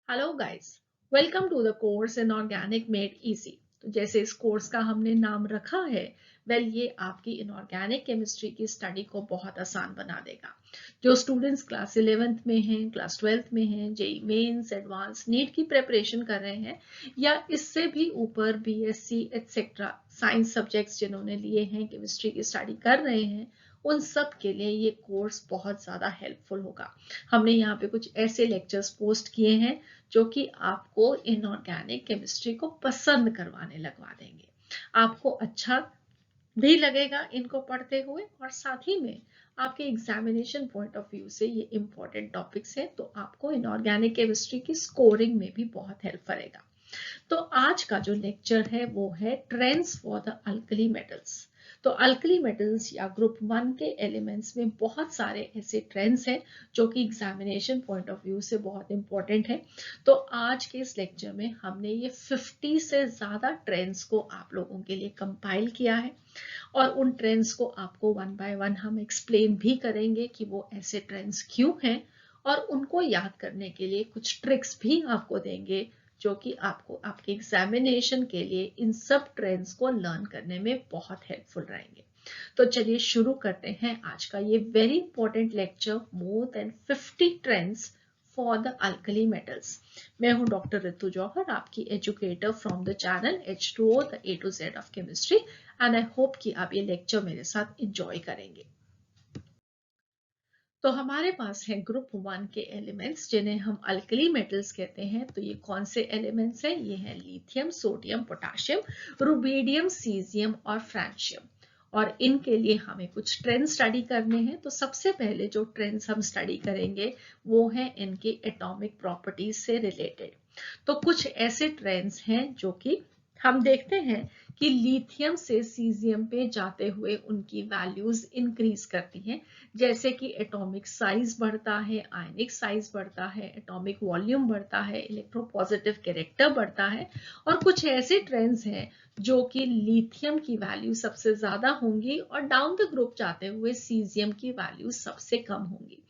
Hello guys, welcome to the course in organic made easy. तो जैसे इस course का हमने नाम रखा है, ये आपकी इनऑर्गेनिक केमिस्ट्री की स्टडी को बहुत आसान बना देगा। जो स्टूडेंट्स क्लास 11th में हैं, क्लास 12th में हैं, जेई मेंस, एडवांस, नीट की प्रिपरेशन कर रहे हैं, या इससे भी ऊपर बीएससी एटसेट्रा साइंस सब्जेक्ट्स जिन्होंने लिए हैं, केमिस्ट्री की स्टडी कर रहे हैं, उन सब के लिए ये कोर्स बहुत ज़्यादा हेल्पफुल होगा। हमने यहाँ पे कुछ ऐसे लेक्चर्स पोस्ट किए हैं जो कि आपको इनऑर्गेनिक केमिस्ट्री को पसंद करवाने लगवा देंगे। आपको अच्छा भी लगेगा इनको पढ़ते हुए, और साथ ही में आपके एग्जामिनेशन पॉइंट ऑफ व्यू से ये इंपॉर्टेंट टॉपिक्स हैं, तो आपको इनऑर्गेनिक केमिस्ट्री की स्कोरिंग में भी बहुत हेल्प करेगा। तो आज का जो लेक्चर है वो है trends for the alkali metals. तो अल्कली मेटल्स या ग्रुप 1 के एलिमेंट्स में बहुत सारे ऐसे ट्रेंड्स हैं जो कि एग्जामिनेशन पॉइंट ऑफ व्यू से बहुत इंपॉर्टेंट है। तो आज के इस लेक्चर में हमने ये 50 से ज्यादा ट्रेंड्स को आप लोगों के लिए कंपाइल किया है, और उन ट्रेंड्स को आपको वन बाय वन हम एक्सप्लेन भी करेंगे कि वो ऐसे ट्रेंड्स क्यों हैं, और उनको याद करने के लिए कुछ ट्रिक्स भी आपको देंगे जो कि आपको आपके एग्जामिनेशन के लिए इन सब ट्रेंड्स को लर्न करने में बहुत हेल्पफुल रहेंगे। तो चलिए शुरू करते हैं आज का ये very important lecture, more than 50 trends for the alkali metals. मैं हूं डॉक्टर रितु जौहर, आपकी educator from the channel H2O the A to Z of chemistry, and I hope कि आप ये लेक्चर मेरे साथ एंजॉय करेंगे। तो हमारे पास है ग्रुप 1 के एलिमेंट्स जिन्हें हम अल्कली मेटल्स कहते हैं। तो ये कौन से एलिमेंट्स हैं? ये हैं lithium, sodium, potassium, rubidium, caesium और फ्रांशियम। और इनके लिए हमें कुछ ट्रेंड स्टडी करने हैं। तो सबसे पहले जो ट्रेंड्स हम स्टडी करेंगे वो हैं इनके एटॉमिक प्रॉपर्टीज से रिलेटेड। तो कुछ ऐसे ट्रेंड्स हैं जो कि हम देखते हैं कि लिथियम से सीजियम पे जाते हुए उनकी वैल्यूज इंक्रीज करती हैं, जैसे कि एटॉमिक साइज बढ़ता है, आयनिक साइज बढ़ता है, एटॉमिक वॉल्यूम बढ़ता है, इलेक्ट्रोपॉजिटिव कैरेक्टर बढ़ता है। और कुछ ऐसे ट्रेंड्स हैं जो कि लिथियम की वैल्यू सबसे ज्यादा होंगी और डाउन द ग्रुप जाते हुए सीजियम की वैल्यू सबसे कम होंगी।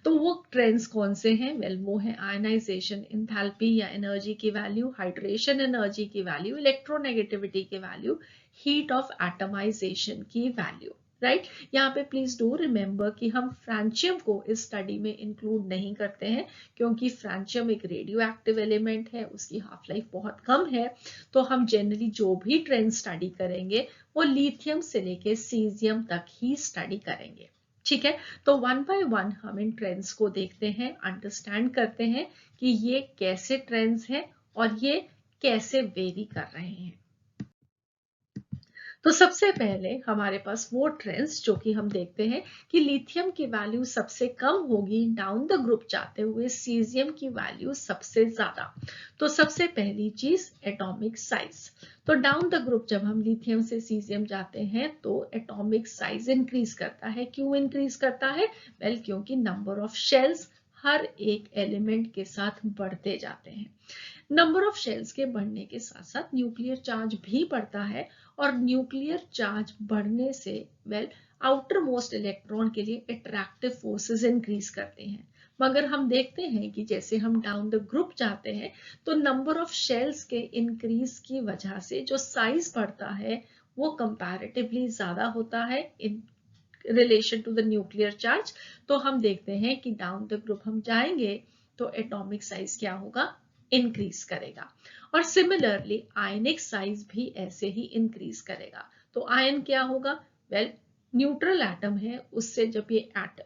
तो वो ट्रेंड्स कौन से हैं? वो है आयनाइजेशन एंथैल्पी या एनर्जी की वैल्यू, हाइड्रेशन एनर्जी की वैल्यू, इलेक्ट्रोनेगेटिविटी की वैल्यू, हीट ऑफ एटमाइजेशन की वैल्यू। राइट, यहाँ पे प्लीज डू रिमेम्बर कि हम फ्रांशियम को इस स्टडी में इंक्लूड नहीं करते हैं, क्योंकि फ्रांशियम एक रेडियो एक्टिव एलिमेंट है, उसकी हाफ लाइफ बहुत कम है। तो हम जनरली जो भी ट्रेंड स्टडी करेंगे वो लिथियम से लेके सीजियम तक ही स्टडी करेंगे। ठीक है, तो वन बाय वन हम इन ट्रेंड्स को देखते हैं, अंडरस्टैंड करते हैं कि ये कैसे ट्रेंड्स हैं और ये कैसे वेरी कर रहे हैं। तो सबसे पहले हमारे पास वो ट्रेंड्स जो कि हम देखते हैं कि लिथियम की वैल्यू सबसे कम होगी, डाउन द ग्रुप जाते हुए सीजियम की वैल्यू सबसे ज्यादा। तो सबसे पहली चीज एटॉमिक साइज। तो डाउन द ग्रुप जब हम लिथियम से सीजियम जाते हैं तो एटॉमिक साइज इंक्रीज करता है। क्यों इंक्रीज करता है? क्योंकि नंबर ऑफ शेल्स हर एक एलिमेंट के साथ बढ़ते जाते हैं। नंबर ऑफ शेल्स के बढ़ने के साथ साथ न्यूक्लियर चार्ज भी बढ़ता है, और न्यूक्लियर चार्ज बढ़ने से आउटर मोस्ट इलेक्ट्रॉन के लिए अट्रैक्टिव फोर्सेस इंक्रीज करते हैं। मगर हम देखते हैं कि जैसे हम डाउन द ग्रुप जाते हैं तो नंबर ऑफ शेल्स के इंक्रीज की वजह से जो साइज बढ़ता है वो कंपैरेटिवली ज्यादा होता है in relation to the nuclear charge. तो हम देखते हैं कि डाउन द ग्रुप हम जाएंगे तो एटॉमिक साइज क्या होगा? इंक्रीज करेगा। और सिमिलरली आयनिक साइज भी ऐसे ही इंक्रीज करेगा। तो आयन क्या होगा? न्यूट्रल एटम है, उससे जब ये एटम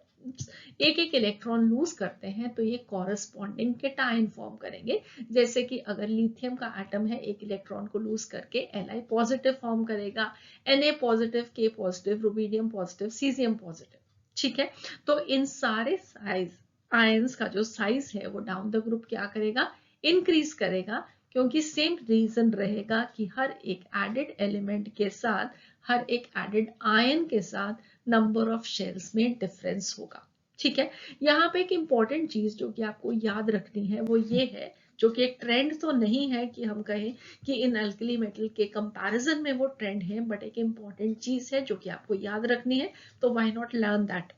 एक एक इलेक्ट्रॉन लूज करते हैं तो ये कॉरेस्पॉन्डिंग केटायन फॉर्म करेंगे। जैसे कि अगर लिथियम का एटम है, एक इलेक्ट्रॉन को लूज करके Li पॉजिटिव फॉर्म करेगा, Na positive, K positive, rubidium positive, caesium positive. ठीक है, तो इन सारे साइज आयंस का जो साइज है वो डाउन द ग्रुप क्या करेगा? इंक्रीज करेगा, क्योंकि सेम रीजन रहेगा कि हर एक एडेड एलिमेंट के साथ, हर एक एडेड आयन के साथ नंबर ऑफ शेल्स में डिफरेंस होगा। ठीक है, यहाँ पे एक इंपॉर्टेंट चीज जो कि आपको याद रखनी है वो ये है, जो कि एक ट्रेंड तो नहीं है कि हम कहें कि इन अल्कली मेटल के कंपैरिजन में वो ट्रेंड है, बट एक इंपॉर्टेंट चीज है जो कि आपको याद रखनी है। तो व्हाई नॉट लर्न दैट।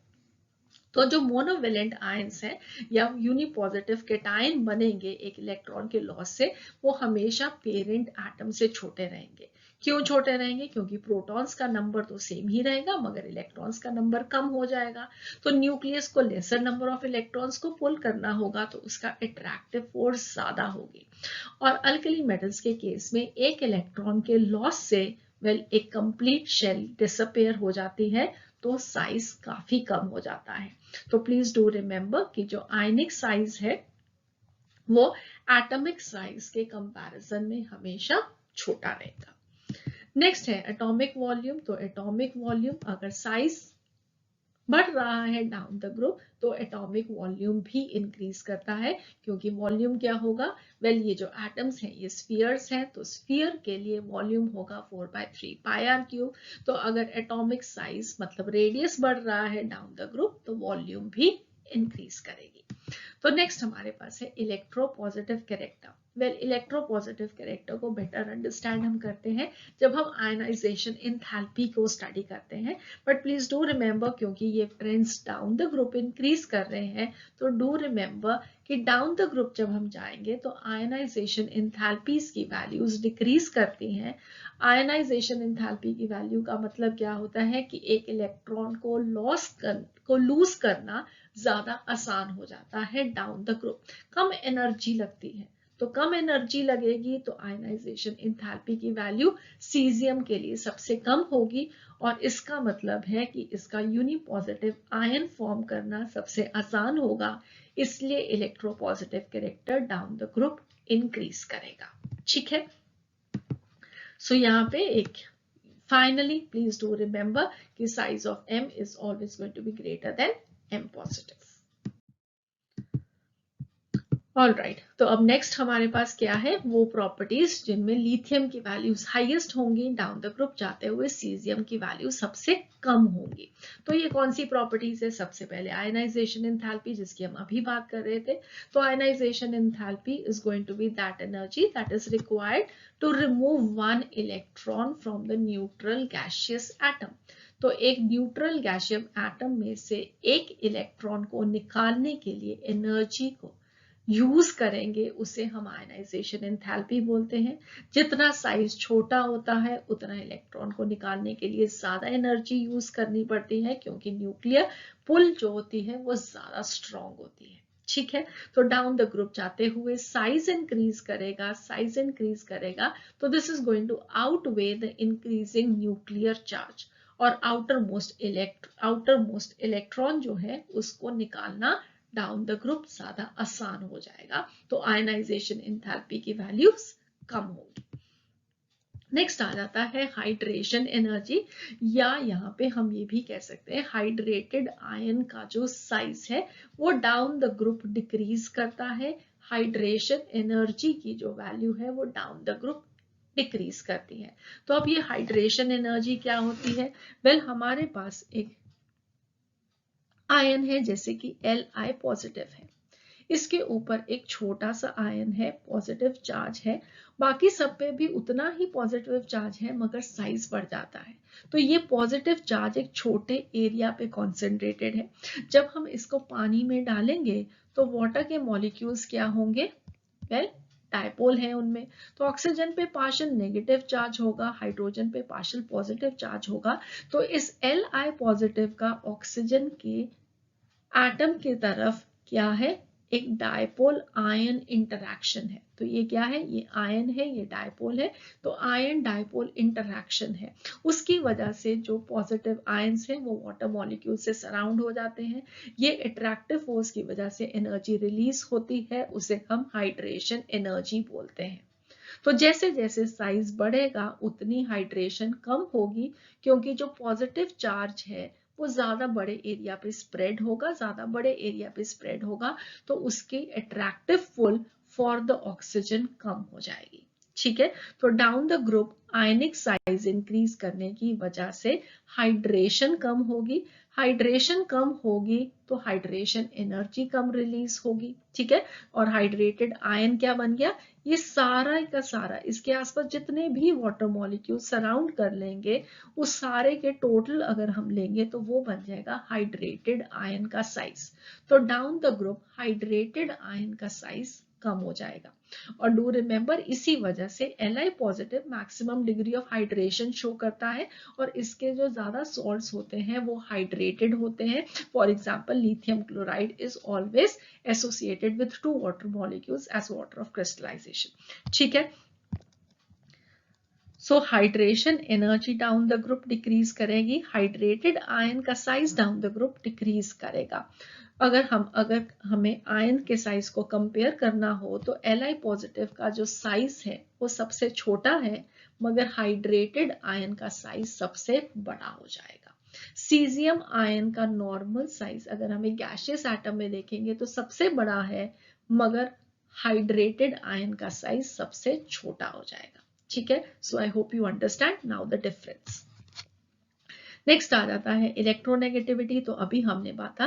तो जो मोनोवेलेंट आयंस हैं या यूनिपॉजिटिव केटायन बनेंगे एक इलेक्ट्रॉन के लॉस से, वो हमेशा पेरेंट एटम से छोटे रहेंगे। क्यों छोटे रहेंगे? क्योंकि प्रोटॉन्स का नंबर तो सेम ही रहेगा मगर इलेक्ट्रॉन्स का नंबर कम हो जाएगा। तो न्यूक्लियस को लेसर नंबर ऑफ इलेक्ट्रॉन्स को पुल करना होगा, तो उसका अट्रैक्टिव फोर्स ज्यादा होगी। और अल्कली मेटल्स के केस में एक इलेक्ट्रॉन के लॉस से एक कंप्लीट शेल डिसअपेयर हो जाती है, तो साइज काफी कम हो जाता है। तो प्लीज डू रिमेंबर कि जो आयनिक साइज है वो एटॉमिक साइज के कंपैरिजन में हमेशा छोटा रहेगा। नेक्स्ट है एटॉमिक वॉल्यूम। तो एटॉमिक वॉल्यूम अगर साइज बढ़ रहा है डाउन द ग्रुप, तो एटॉमिक वॉल्यूम भी इंक्रीज करता है। क्योंकि वॉल्यूम क्या होगा? ये जो एटम्स हैं ये स्फीयर्स हैं, तो स्फीयर के लिए वॉल्यूम होगा 4/3 पाई आर क्यूब। तो अगर एटॉमिक साइज मतलब रेडियस बढ़ रहा है डाउन द ग्रुप, तो वॉल्यूम भी इंक्रीज करेगी। तो नेक्स्ट हमारे पास है इलेक्ट्रोपॉजिटिव कैरेक्टर। इलेक्ट्रोपॉजिटिव कैरेक्टर को बेटर अंडरस्टैंड हम करते हैं जब हम आयनाइजेशन एंथैल्पी को स्टडी करते हैं। बट प्लीज डू रिमेंबर, क्योंकि ये trends down the group increase कर रहे हैं, तो डू रिमेंबर कि डाउन द ग्रुप जब हम जाएंगे तो आयनाइजेशन एंथैल्पीज की वैल्यूज डिक्रीज करती हैं। आयनाइजेशन एंथैल्पी की वैल्यू का मतलब क्या होता है कि एक इलेक्ट्रॉन को लूज करना ज्यादा आसान हो जाता है down the group. Come energy लगती है, तो कम एनर्जी लगेगी तो आयनाइजेशन एंथैल्पी की वैल्यू सीजियम के लिए सबसे कम होगी। और इसका मतलब है कि इसका यूनिपॉजिटिव आयन फॉर्म करना सबसे आसान होगा, इसलिए electropositive character down the group increase करेगा। ठीक है, सो यहाँ पे एक finally please do remember कि size of m is always going to be greater than m positive. All right, तो अब नेक्स्ट हमारे पास क्या है? वो प्रॉपर्टीज जिनमें लिथियम की वैल्यूज हाईएस्ट होंगी, डाउन द ग्रुप जाते हुए सीजियम की वैल्यू सबसे कम होंगी। तो ये कौन सी प्रॉपर्टीज है? सबसे पहले आयनाइजेशन एंथैल्पी, जिसकी हम अभी बात कर रहे थे। तो ionization enthalpy is going to be that energy that is required to remove one electron from the neutral gaseous atom. तो एक न्यूट्रल गैसियम एटम में से एक इलेक्ट्रॉन को निकालने के लिए एनर्जी को यूज करेंगे, उसे हम आयनाइजेशन एंथैल्पी बोलते हैं। जितना साइज छोटा होता है उतना इलेक्ट्रॉन को निकालने के लिए ज्यादा एनर्जी यूज करनी पड़ती है, क्योंकि न्यूक्लियर पुल जो होती है वो ज्यादा स्ट्रॉन्ग होती है। ठीक है, तो डाउन द ग्रुप जाते हुए साइज इंक्रीज करेगा, तो this is going to outweigh the increasing nuclear charge. और आउटर मोस्ट इलेक्ट्रॉन जो है उसको निकालना डाउन द ग्रुप ज्यादा आसान हो जाएगा, तो आयनाइजेशन एंथैल्पी की वैल्यूज कम होगी। नेक्स्ट आ जाता है हाइड्रेशन एनर्जी, या यहाँ पे हम ये भी कह सकते हैं हाइड्रेटेड आयन का जो साइज है वो डाउन द ग्रुप डिक्रीज करता है। हाइड्रेशन एनर्जी की जो वैल्यू है वो डाउन द ग्रुप डिक्रीज करती है। तो अब ये हाइड्रेशन एनर्जी क्या होती है? हमारे पास एक आयन है जैसे कि Li पॉजिटिव है, इसके ऊपर एक छोटा सा आयन है, पॉजिटिव चार्ज है, बाकी सब पे भी उतना ही पॉजिटिव चार्ज है मगर साइज बढ़ जाता है। तो ये पॉजिटिव चार्ज एक छोटे एरिया पे कॉन्सेंट्रेटेड है। जब हम इसको पानी में डालेंगे तो वाटर के मॉलिक्यूल्स क्या होंगे? डायपोल है उनमें, तो ऑक्सीजन पे पार्शियल नेगेटिव चार्ज होगा, हाइड्रोजन पे पार्शियल पॉजिटिव चार्ज होगा। तो इस Li पॉजिटिव का ऑक्सीजन के एटम की तरफ क्या है? एक डायपोल आयन इंटरैक्शन है। तो ये क्या है? ये आयन है, ये डायपोल है, तो आयन डायपोल इंटरैक्शन है। उसकी वजह से जो पॉजिटिव आयंस हैं वो वाटर मॉलिक्यूल से सराउंड हो जाते हैं। ये अट्रैक्टिव फोर्स की वजह से एनर्जी रिलीज होती है, उसे हम हाइड्रेशन एनर्जी बोलते हैं। तो जैसे जैसे साइज बढ़ेगा उतनी हाइड्रेशन कम होगी, क्योंकि जो पॉजिटिव चार्ज है वो ज्यादा बड़े एरिया पे स्प्रेड होगा, तो उसकी attractive pull for the oxygen कम हो जाएगी। ठीक है, तो down the group ionic size increase करने की वजह से हाइड्रेशन कम होगी। हाइड्रेशन कम होगी तो हाइड्रेशन एनर्जी कम रिलीज होगी, ठीक है। और हाइड्रेटेड आयन क्या बन गया, ये सारा का सारा इसके आसपास जितने भी वाटर मॉलिक्यूल सराउंड कर लेंगे उस सारे के टोटल अगर हम लेंगे तो वो बन जाएगा हाइड्रेटेड आयन का साइज। तो down the group hydrated ion का साइज कम हो जाएगा। और डू रिमेंबर इसी वजह से Li positive maximum degree of hydration show करता है और इसके जो ज्यादा सॉल्ट्स होते हैं वो हाइड्रेटेड होते हैं। For example lithium chloride is always associated with 2 water molecules as water of crystallization, ठीक है। So hydration energy down the group decrease करेगी, हाइड्रेटेड आयन का size down the group decrease करेगा। अगर हमें आयन के साइज को कंपेयर करना हो तो Li पॉजिटिव का जो साइज है वो सबसे छोटा है, मगर हाइड्रेटेड आयन का साइज सबसे बड़ा हो जाएगा। सीजियम आयन का नॉर्मल साइज अगर हमें गैसियस एटम में देखेंगे तो सबसे बड़ा है, मगर हाइड्रेटेड आयन का साइज सबसे छोटा हो जाएगा, ठीक है। So I hope you understand now the difference. Next आ जाता है इलेक्ट्रोनेगेटिविटी। तो अभी हमने बात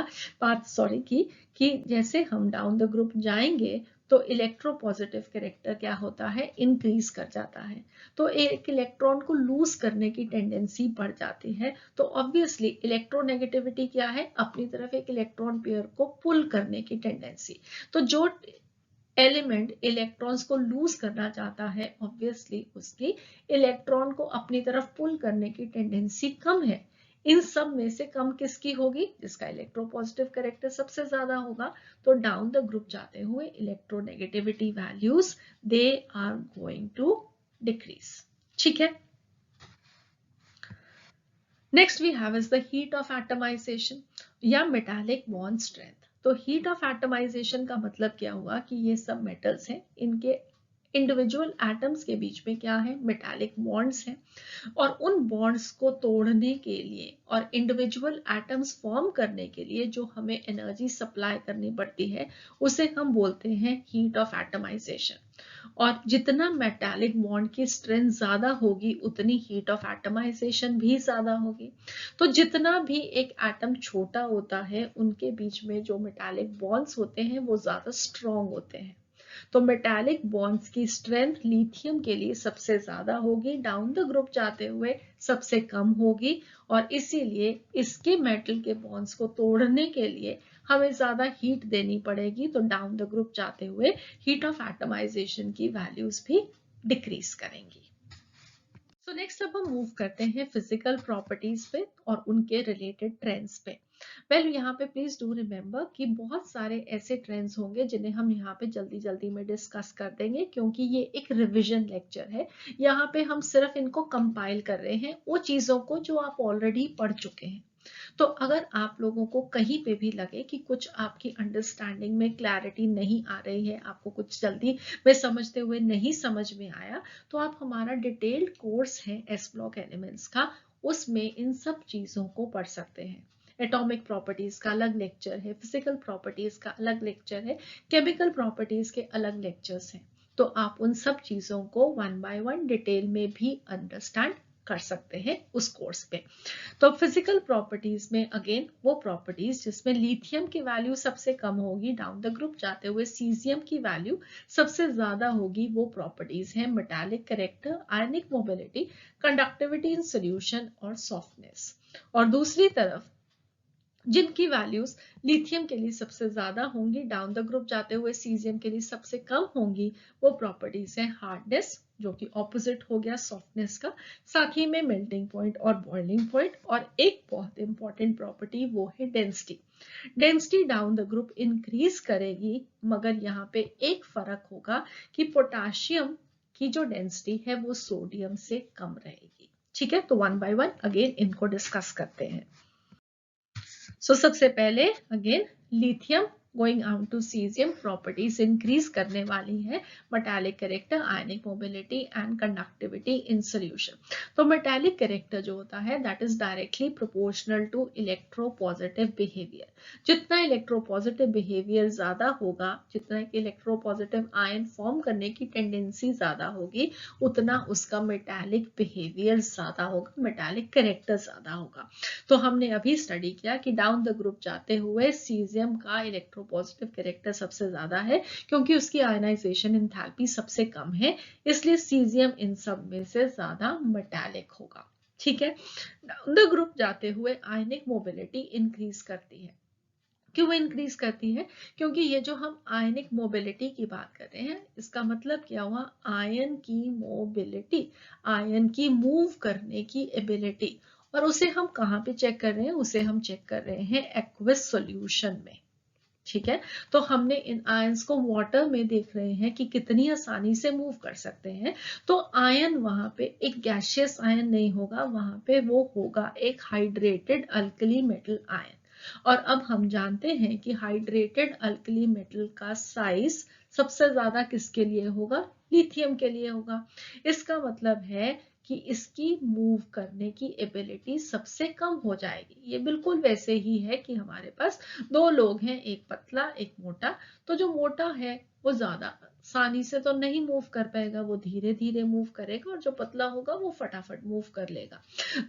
कि जैसे हम डाउन द ग्रुप जाएंगे तो इलेक्ट्रो पॉजिटिव कैरेक्टर क्या होता है, इंक्रीज कर जाता है। तो एक इलेक्ट्रॉन को लूज करने की टेंडेंसी बढ़ जाती है। तो ऑब्वियसली इलेक्ट्रोनेगेटिविटी क्या है, अपनी तरफ एक इलेक्ट्रॉन पेयर को पुल करने की टेंडेंसी। तो जो एलिमेंट इलेक्ट्रॉन्स को लूज करना चाहता है ऑब्वियसली उसकी इलेक्ट्रॉन को अपनी तरफ पुल करने की टेंडेंसी कम है। इन सब में से कम किसकी होगी, जिसका इलेक्ट्रोपॉजिटिव कैरेक्टर सबसे ज्यादा होगा। तो डाउन द ग्रुप जाते हुए electronegativity values they are going to decrease, ठीक है। Next we have is the heat of atomization या मेटालिक बॉन्ड स्ट्रेंथ। तो हीट ऑफ एटमाइजेशन का मतलब क्या हुआ कि ये सब मेटल्स हैं, इनके इंडिविजुअल एटम्स के बीच में क्या है, मेटालिक बॉन्ड्स हैं। और उन बॉन्ड्स को तोड़ने के लिए और इंडिविजुअल एटम्स फॉर्म करने के लिए जो हमें एनर्जी सप्लाई करनी पड़ती है उसे हम बोलते हैं हीट ऑफ एटमाइजेशन। और जितना मेटालिक बॉन्ड की स्ट्रेंथ ज्यादा होगी उतनी हीट ऑफ एटमाइजेशन भी ज्यादा होगी। तो जितना भी एक एटम छोटा होता है उनके बीच में जो मेटालिक बॉन्ड्स होते हैं वो ज्यादा स्ट्रॉन्ग होते हैं। तो मेटालिक बॉन्ड्स की स्ट्रेंथ लिथियम के लिए सबसे ज्यादा होगी, डाउन द ग्रुप जाते हुए सबसे कम होगी। और इसीलिए इसके मेटल के बॉन्ड्स को तोड़ने के लिए हमें ज्यादा हीट देनी पड़ेगी। तो डाउन द ग्रुप जाते हुए हीट ऑफ एटमाइजेशन की वैल्यूज भी डिक्रीज करेंगी। सो नेक्स्ट अब हम मूव करते हैं फिजिकल प्रॉपर्टीज पे और उनके रिलेटेड ट्रेंड्स पे। वेल यहाँ पे प्लीज डू रिमेम्बर कि बहुत सारे ऐसे ट्रेंड्स होंगे जिन्हें हम यहाँ पे जल्दी जल्दी में डिस्कस कर देंगे, क्योंकि ये एक रिवीजन लेक्चर है। यहाँ पे हम सिर्फ इनको कंपाइल कर रहे हैं वो चीजों को जो आप ऑलरेडी पढ़ चुके हैं। तो अगर आप लोगों को कहीं पे भी लगे कि कुछ आपकी अंडरस्टैंडिंग में क्लैरिटी नहीं आ रही है, आपको कुछ जल्दी में समझते हुए नहीं समझ में आया, तो आप हमारा डिटेल्ड कोर्स है एस ब्लॉक एलिमेंट्स का, उसमें इन सब चीजों को पढ़ सकते हैं। एटॉमिक प्रॉपर्टीज का अलग लेक्चर है, फिजिकल प्रॉपर्टीज का अलग लेक्चर है, केमिकल प्रॉपर्टीज के अलग लेक्चर्स हैं। तो आप उन सब चीजों को वन बाय वन डिटेल में भी अंडरस्टैंड कर सकते हैं उस कोर्स पे। तो फिजिकल प्रॉपर्टीज में अगेन वो प्रॉपर्टीज जिसमें लिथियम की वैल्यू सबसे कम होगी, डाउन द ग्रुप जाते हुए सीजियम की वैल्यू सबसे ज्यादा होगी, वो प्रॉपर्टीज हैं metallic character, ionic mobility, conductivity in solution और सॉफ्टनेस। और दूसरी तरफ जिनकी वैल्यूज लिथियम के लिए सबसे ज्यादा होंगी, डाउन द ग्रुप जाते हुए सीजियम के लिए सबसे कम होंगी, वो प्रॉपर्टीज हैं हार्डनेस जो कि ऑपोजिट हो गया सॉफ्टनेस का, साथ ही में मेल्टिंग पॉइंट और बॉइलिंग पॉइंट, और एक बहुत इंपॉर्टेंट प्रॉपर्टी वो है density. Density down the group increase करेगी, मगर यहाँ पे एक फर्क होगा कि पोटाशियम की जो डेंसिटी है वो सोडियम से कम रहेगी, ठीक है। तो वन बाय वन अगेन इनको डिस्कस करते हैं। सो सबसे पहले again lithium going on to caesium properties increase करने वाली है metallic character, ionic mobility and conductivity in solution. तो मेटालिक कैरेक्टर जो होता है that is directly proportional to electropositive behaviour. जितना इलेक्ट्रोपॉजिटिव बिहेवियर ज्यादा होगा, जितना इलेक्ट्रोपॉजिटिव आयन फॉर्म करने की टेंडेंसी ज्यादा होगी, उतना उसका मेटालिक बिहेवियर ज्यादा होगा, मेटालिक कैरेक्टर ज्यादा होगा। तो हमने अभी स्टडी किया कि डाउन द ग्रुप जाते हुए सीजियम का इलेक्ट्रोपॉजिटिव कैरेक्टर सबसे ज्यादा है क्योंकि उसकी आयनाइजेशन एंथैल्पी सबसे कम है, इसलिए सीजियम इन सब में से ज्यादा मेटालिक होगा। ठीक है, डाउन द ग्रुप जाते हुए आयनिक मोबिलिटी इंक्रीज करती है। क्यों इंक्रीज करती है? क्योंकि ये जो हम आयनिक मोबिलिटी की बात कर रहे हैं, इसका मतलब क्या हुआ? आयन की मोबिलिटी, आयन की मूव करने की एबिलिटी। और उसे हम कहाँ पे चेक कर रहे हैं? उसे हम चेक कर रहे हैं एक्वस सॉल्यूशन में। ठीक है, तो हमने इन आयंस को वाटर में देख रहे हैं कि कितनी आसानी से मूव कर सकते हैं। तो आयन वहां पे एक गैसियस आयन नहीं होगा, वहां पे वो होगा एक हाइड्रेटेड अल्कली मेटल आयन। और अब हम जानते हैं कि हाइड्रेटेड अल्कली मेटल का साइज सबसे ज्यादा किसके लिए होगा? लिथियम के लिए होगा। इसका मतलब है कि इसकी मूव करने की एबिलिटी सबसे कम हो जाएगी। ये बिल्कुल वैसे ही है कि हमारे पास दो लोग हैं, एक पतला एक मोटा। तो जो मोटा है वो ज्यादा आसानी से तो नहीं मूव कर पाएगा, वो धीरे धीरे मूव करेगा, और जो पतला होगा वो फटाफट मूव कर लेगा।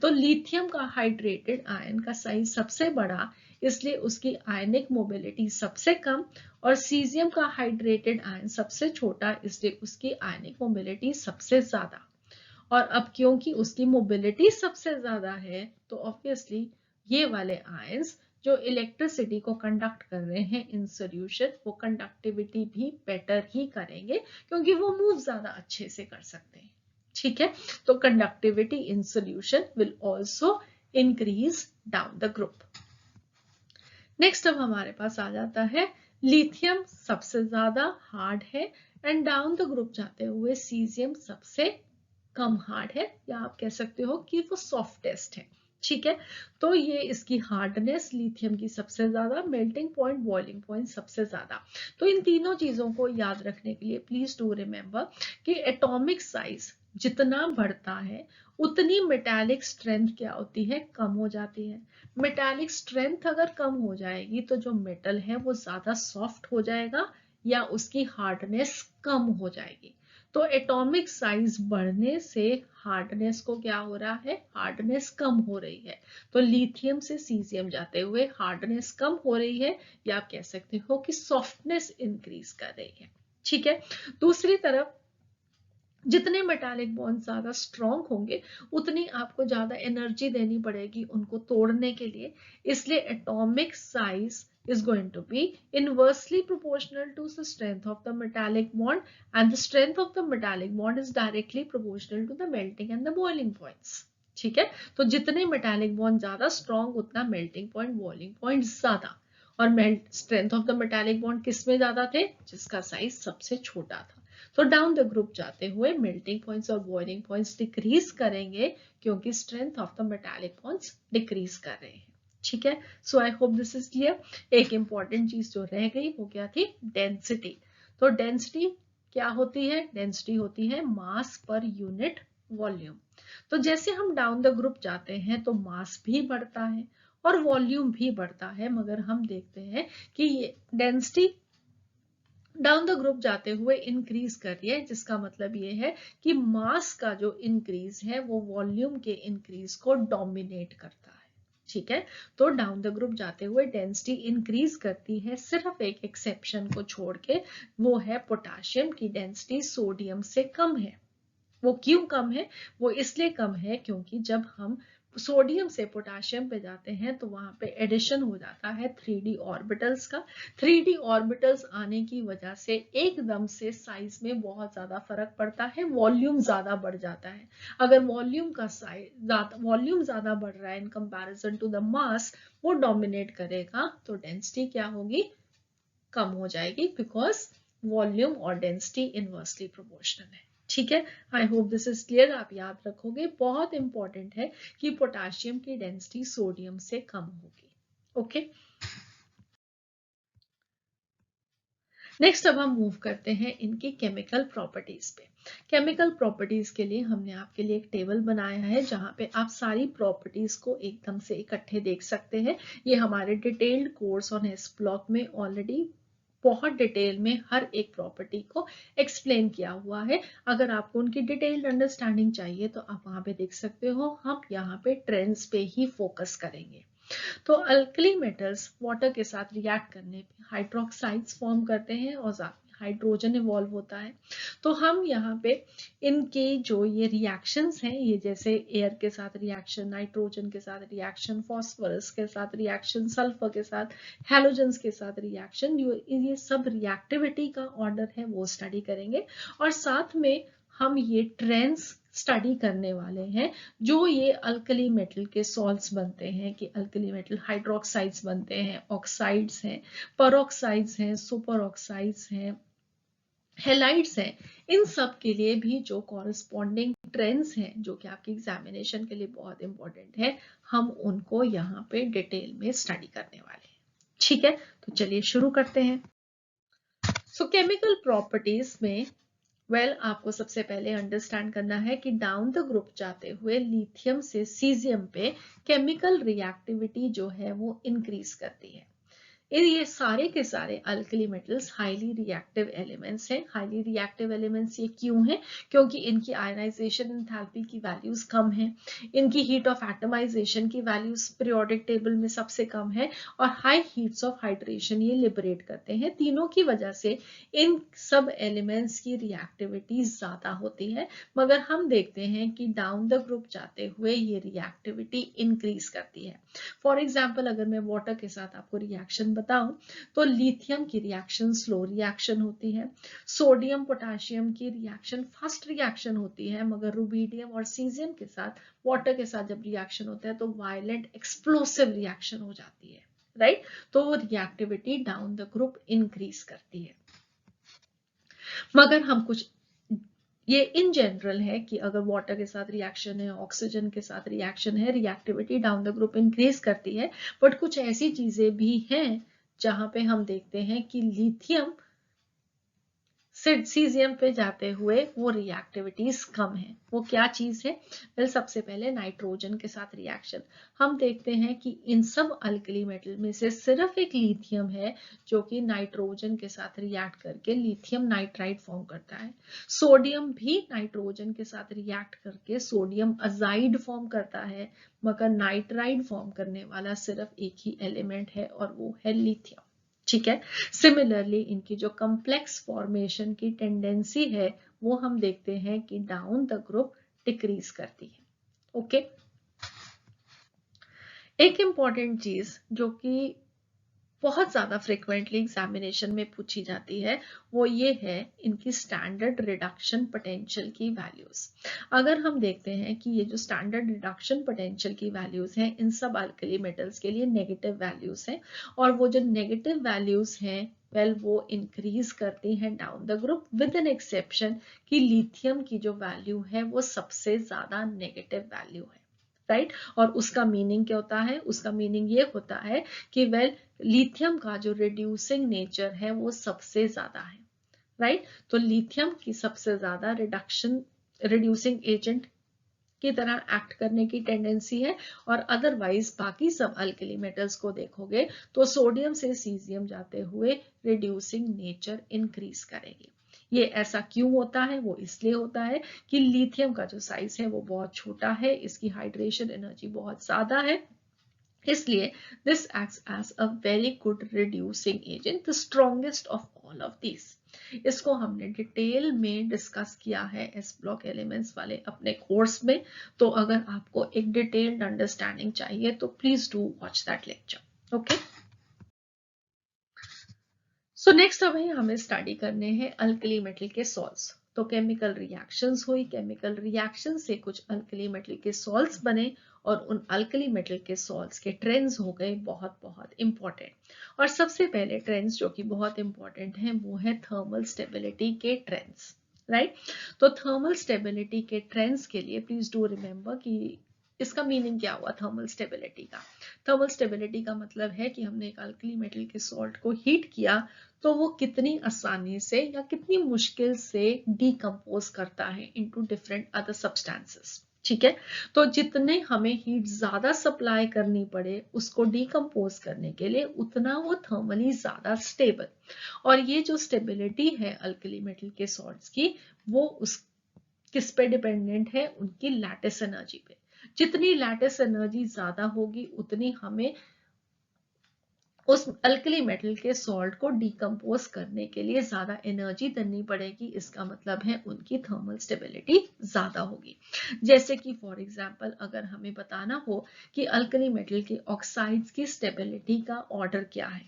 तो लिथियम का हाइड्रेटेड आयन का साइज सबसे बड़ा, इसलिए उसकी आयनिक मोबिलिटी सबसे कम, और सीजियम का हाइड्रेटेड आयन सबसे छोटा, इसलिए उसकी आयनिक मोबिलिटी सबसे ज्यादा। और अब क्योंकि उसकी मोबिलिटी सबसे ज्यादा है, तो ऑब्वियसली ये वाले आयंस जो इलेक्ट्रिसिटी को कंडक्ट कर रहे हैं इन सॉल्यूशन, वो कंडक्टिविटी भी बेटर ही करेंगे क्योंकि वो मूव ज्यादा अच्छे से कर सकते हैं। ठीक है, तो conductivity in solution will also increase down the group. Next अब हमारे पास आ जाता है लिथियम सबसे ज्यादा हार्ड है एंड डाउन द ग्रुप जाते हुए सीजियम सबसे कम हार्ड है, या आप कह सकते हो कि वो सॉफ्टेस्ट है। ठीक है, तो ये इसकी हार्डनेस लिथियम की सबसे ज्यादा, मेल्टिंग पॉइंट, बॉइलिंग पॉइंट सबसे ज्यादा। तो इन तीनों चीजों को याद रखने के लिए प्लीज डू रिमेंबर कि एटॉमिक साइज जितना बढ़ता है उतनी मेटालिक स्ट्रेंथ क्या होती है? कम हो जाती है। मेटालिक स्ट्रेंथ अगर कम हो जाएगी तो जो मेटल है वो ज्यादा सॉफ्ट हो जाएगा या उसकी हार्डनेस कम हो जाएगी। तो एटॉमिक साइज बढ़ने से हार्डनेस को क्या हो रहा है? हार्डनेस कम हो रही है। तो लिथियम से सीजियम जाते हुए हार्डनेस कम हो रही है, या आप कह सकते हो कि सॉफ्टनेस इंक्रीज कर रही है। ठीक है, दूसरी तरफ जितने मेटालिक बॉन्ड ज्यादा स्ट्रॉन्ग होंगे उतनी आपको ज्यादा एनर्जी देनी पड़ेगी उनको तोड़ने के लिए, इसलिए atomic size is going to be inversely proportional to the strength of the metallic bond, and the strength of the metallic bond is directly proportional to the melting and the boiling points. ठीक है, तो जितने metallic bond ज्यादा strong उतना melting point, boiling point ज्यादा। और melt strength of the metallic bond किस में ज्यादा थे? जिसका साइज सबसे छोटा था। तो डाउन द ग्रुप जाते हुए मेल्टिंग पॉइंट्स और बॉइलिंग पॉइंट्स डिक्रीज करेंगे क्योंकि strength of the metallic bonds decrease कर रहे हैं। ठीक है, so I hope this is clear. एक इंपॉर्टेंट चीज जो रह गई वो क्या थी? डेंसिटी। तो डेंसिटी क्या होती है? डेंसिटी होती है मास पर यूनिट वॉल्यूम। तो जैसे हम डाउन द ग्रुप जाते हैं तो मास भी बढ़ता है और वॉल्यूम भी बढ़ता है, मगर हम देखते हैं कि ये डेंसिटी डाउन द ग्रुप जाते हुए इंक्रीज कर रही है, जिसका मतलब ये है कि मास का जो इंक्रीज है वो वॉल्यूम के इंक्रीज को डोमिनेट करता है। ठीक है, तो डाउन द ग्रुप जाते हुए डेंसिटी इंक्रीज करती है, सिर्फ एक एक्सेप्शन को छोड़ के, वो है पोटाशियम की डेंसिटी सोडियम से कम है। वो क्यों कम है? वो इसलिए कम है क्योंकि जब हम सोडियम से पोटाशियम पे जाते हैं तो वहां पे एडिशन हो जाता है 3D ऑर्बिटल्स का। 3D ऑर्बिटल्स आने की वजह से एकदम से साइज में बहुत ज्यादा फर्क पड़ता है, वॉल्यूम ज्यादा बढ़ जाता है। अगर वॉल्यूम का साइज वॉल्यूम ज्यादा बढ़ रहा है in comparison to the mass, वो डोमिनेट करेगा, तो डेंसिटी क्या होगी? कम हो जाएगी, बिकॉज वॉल्यूम और डेंसिटी इनवर्सली प्रोपोर्शनल है। ठीक है, आई होप दिस इज क्लियर। आप याद रखोगे, बहुत इंपॉर्टेंट है कि पोटाशियम की डेंसिटी सोडियम से कम होगी। ओके, नेक्स्ट अब हम मूव करते हैं इनकी केमिकल प्रॉपर्टीज पे। केमिकल प्रॉपर्टीज के लिए हमने आपके लिए एक टेबल बनाया है जहां पे आप सारी प्रॉपर्टीज को एकदम से इकट्ठे देख सकते हैं। ये हमारे detailed course on S block में ऑलरेडी बहुत डिटेल में हर एक प्रॉपर्टी को एक्सप्लेन किया हुआ है। अगर आपको उनकी डिटेल्ड अंडरस्टैंडिंग चाहिए तो आप वहां पे देख सकते हो। हम यहाँ पे ट्रेंड्स पे ही फोकस करेंगे। तो अल्कली मेटल्स वाटर के साथ रिएक्ट करने पे हाइड्रोक्साइड्स फॉर्म करते हैं और हाइड्रोजन इवॉल्व होता है। तो हम यहाँ पे इनके जो ये रिएक्शंस हैं, ये जैसे एयर के साथ रिएक्शन, नाइट्रोजन के साथ रिएक्शन, फॉस्फोरस के साथ रिएक्शन, सल्फर के साथ, हैलोजेंस के साथ रिएक्शन, ये सब रिएक्टिविटी का ऑर्डर है वो स्टडी करेंगे। और साथ में हम ये ट्रेंड्स स्टडी करने वाले हैं जो ये अल्कली मेटल के सॉल्ट्स बनते हैं, कि अल्कली मेटल हाइड्रोक्साइड्स बनते हैं, ऑक्साइड्स हैं, परऑक्साइड्स हैं, सुपर ऑक्साइड्स हैं, हेलाइड्स हैं। इन सब के लिए भी जो कॉरेस्पॉन्डिंग ट्रेंड्स हैं जो कि आपके एग्जामिनेशन के लिए बहुत इंपॉर्टेंट है, हम उनको यहाँ पे डिटेल में स्टडी करने वाले हैं। ठीक है, तो चलिए शुरू करते हैं। सो केमिकल प्रॉपर्टीज में आपको सबसे पहले अंडरस्टैंड करना है कि डाउन द ग्रुप जाते हुए लिथियम से सीजियम पे केमिकल रिएक्टिविटी जो है वो इंक्रीज करती है। ये सारे के सारे alkali metals highly reactive elements हैं। हाईली रिएक्टिव एलिमेंट्स ये क्यों हैं? क्योंकि इनकी आयनाइजेशन एंथैल्पी की वैल्यूज कम है, इनकी हीट ऑफ एटमाइजेशन की वैल्यूज पीरियोडिक टेबल में सबसे कम है, और हाई हीट्स ऑफ हाइड्रेशन ये लिबरेट करते हैं। तीनों की वजह से इन सब एलिमेंट्स की रिएक्टिविटी ज्यादा होती है। मगर हम देखते हैं कि डाउन द ग्रुप जाते हुए ये रिएक्टिविटी इंक्रीज करती है। फॉर एग्जाम्पल, अगर मैं वाटर के साथ आपको रिएक्शन बताऊं तो लिथियम की रिएक्शन स्लो रिएक्शन होती है, सोडियम पोटेशियम की रिएक्शन फास्ट रिएक्शन होती है, मगर रुबीडियम और सीजियम के साथ वाटर के साथ जब रिएक्शन होता है तो वायलेंट एक्सप्लोसिव रिएक्शन हो जाती है, राइट? तो वो reactivity down the group increase करती है। मगर हम कुछ ये इन जनरल है कि अगर वाटर के साथ रिएक्शन है, ऑक्सीजन के साथ रिएक्शन है, reactivity down the group increase करती है। बट कुछ ऐसी चीजें भी हैं जहां पे हम देखते हैं कि लिथियम सीजियम पे जाते हुए वो रिएक्टिविटीज कम है। वो क्या चीज है? सबसे पहले नाइट्रोजन के साथ रिएक्शन। हम देखते हैं कि इन सब अल्कली मेटल में से सिर्फ एक लिथियम है जो कि नाइट्रोजन के साथ रिएक्ट करके लिथियम नाइट्राइड फॉर्म करता है। सोडियम भी नाइट्रोजन के साथ रिएक्ट करके सोडियम अजाइड फॉर्म करता है, मगर नाइट्राइड फॉर्म करने वाला सिर्फ एक ही एलिमेंट है और वो है लिथियम। ठीक है, सिमिलरली इनकी जो कॉम्प्लेक्स फॉर्मेशन की टेंडेंसी है वो हम देखते हैं कि डाउन द ग्रुप डिक्रीज करती है। ओके, एक इंपॉर्टेंट चीज जो कि बहुत ज्यादा फ्रिक्वेंटली एग्जामिनेशन में पूछी जाती है वो ये है इनकी स्टैंडर्ड रिडक्शन पोटेंशियल की वैल्यूज। अगर हम देखते हैं कि ये जो स्टैंडर्ड रिडक्शन पोटेंशियल की वैल्यूज हैं इन सब अल्कली मेटल्स के लिए नेगेटिव वैल्यूज हैं, और वो जो नेगेटिव वैल्यूज हैं वो इंक्रीज करती हैं down the group, with an exception कि लिथियम की जो वैल्यू है वो सबसे ज्यादा नेगेटिव वैल्यू है, राइट? और उसका मीनिंग क्या होता है? उसका मीनिंग ये होता है कि लिथियम का जो रिड्यूसिंग नेचर है वो सबसे ज्यादा है, राइट? तो लिथियम की सबसे ज्यादा रिड्यूसिंग एजेंट की तरह एक्ट करने की टेंडेंसी है, और अदरवाइज बाकी सब अल्कली मेटल्स को देखोगे तो सोडियम से सीजियम जाते हुए रिड्यूसिंग नेचर इंक्रीज करेगी। ये ऐसा क्यों होता है? वो इसलिए होता है कि लिथियम का जो साइज है वो बहुत छोटा है, इसकी हाइड्रेशन एनर्जी बहुत ज्यादा है, इसलिए this acts as a very good reducing agent, the strongest of all of this. इसको हमने डिटेल में डिस्कस किया है एस ब्लॉक एलिमेंट्स वाले अपने कोर्स में। तो अगर आपको एक डिटेल्ड अंडरस्टैंडिंग चाहिए तो please do watch that lecture. Okay, so next अब हमें स्टडी करने हैं अल्कली मेटल के सॉल्ट्स। तो केमिकल रिएक्शंस हुई, केमिकल रिएक्शन से कुछ अल्कली मेटल के सॉल्ट्स बने, और उन अल्कली मेटल के सॉल्ट्स के ट्रेंड्स हो गए बहुत बहुत इंपॉर्टेंट। और सबसे पहले ट्रेंड्स जो कि बहुत इंपॉर्टेंट हैं वो है थर्मल स्टेबिलिटी के ट्रेंड्स, राइट? तो थर्मल स्टेबिलिटी के ट्रेंड्स के लिए प्लीज डू रिमेंबर कि इसका मीनिंग क्या हुआ थर्मल स्टेबिलिटी का? थर्मल स्टेबिलिटी का मतलब है कि हमने एक अल्कली मेटल के सॉल्ट को हीट किया तो वो कितनी आसानी से या कितनी मुश्किल से डिकम्पोज करता है इनटू डिफरेंट अदर सब्सटेंसेस। ठीक है, तो जितने हमें हीट ज्यादा सप्लाई करनी पड़े उसको डिकम्पोज करने के लिए उतना वो थर्मली ज्यादा स्टेबल। और ये जो स्टेबिलिटी है अल्कली मेटल के सॉल्ट्स की, वो उस किस पे डिपेंडेंट है? उनकी लैटिस एनर्जी पे। जितनी लैटिस एनर्जी ज्यादा होगी उतनी हमें उस अल्कली मेटल के सॉल्ट को डिकम्पोज करने के लिए ज्यादा एनर्जी देनी पड़ेगी। इसका मतलब है उनकी थर्मल स्टेबिलिटी ज्यादा होगी। जैसे कि फॉर एग्जांपल अगर हमें बताना हो कि अल्कली मेटल के ऑक्साइड्स की स्टेबिलिटी का ऑर्डर क्या है,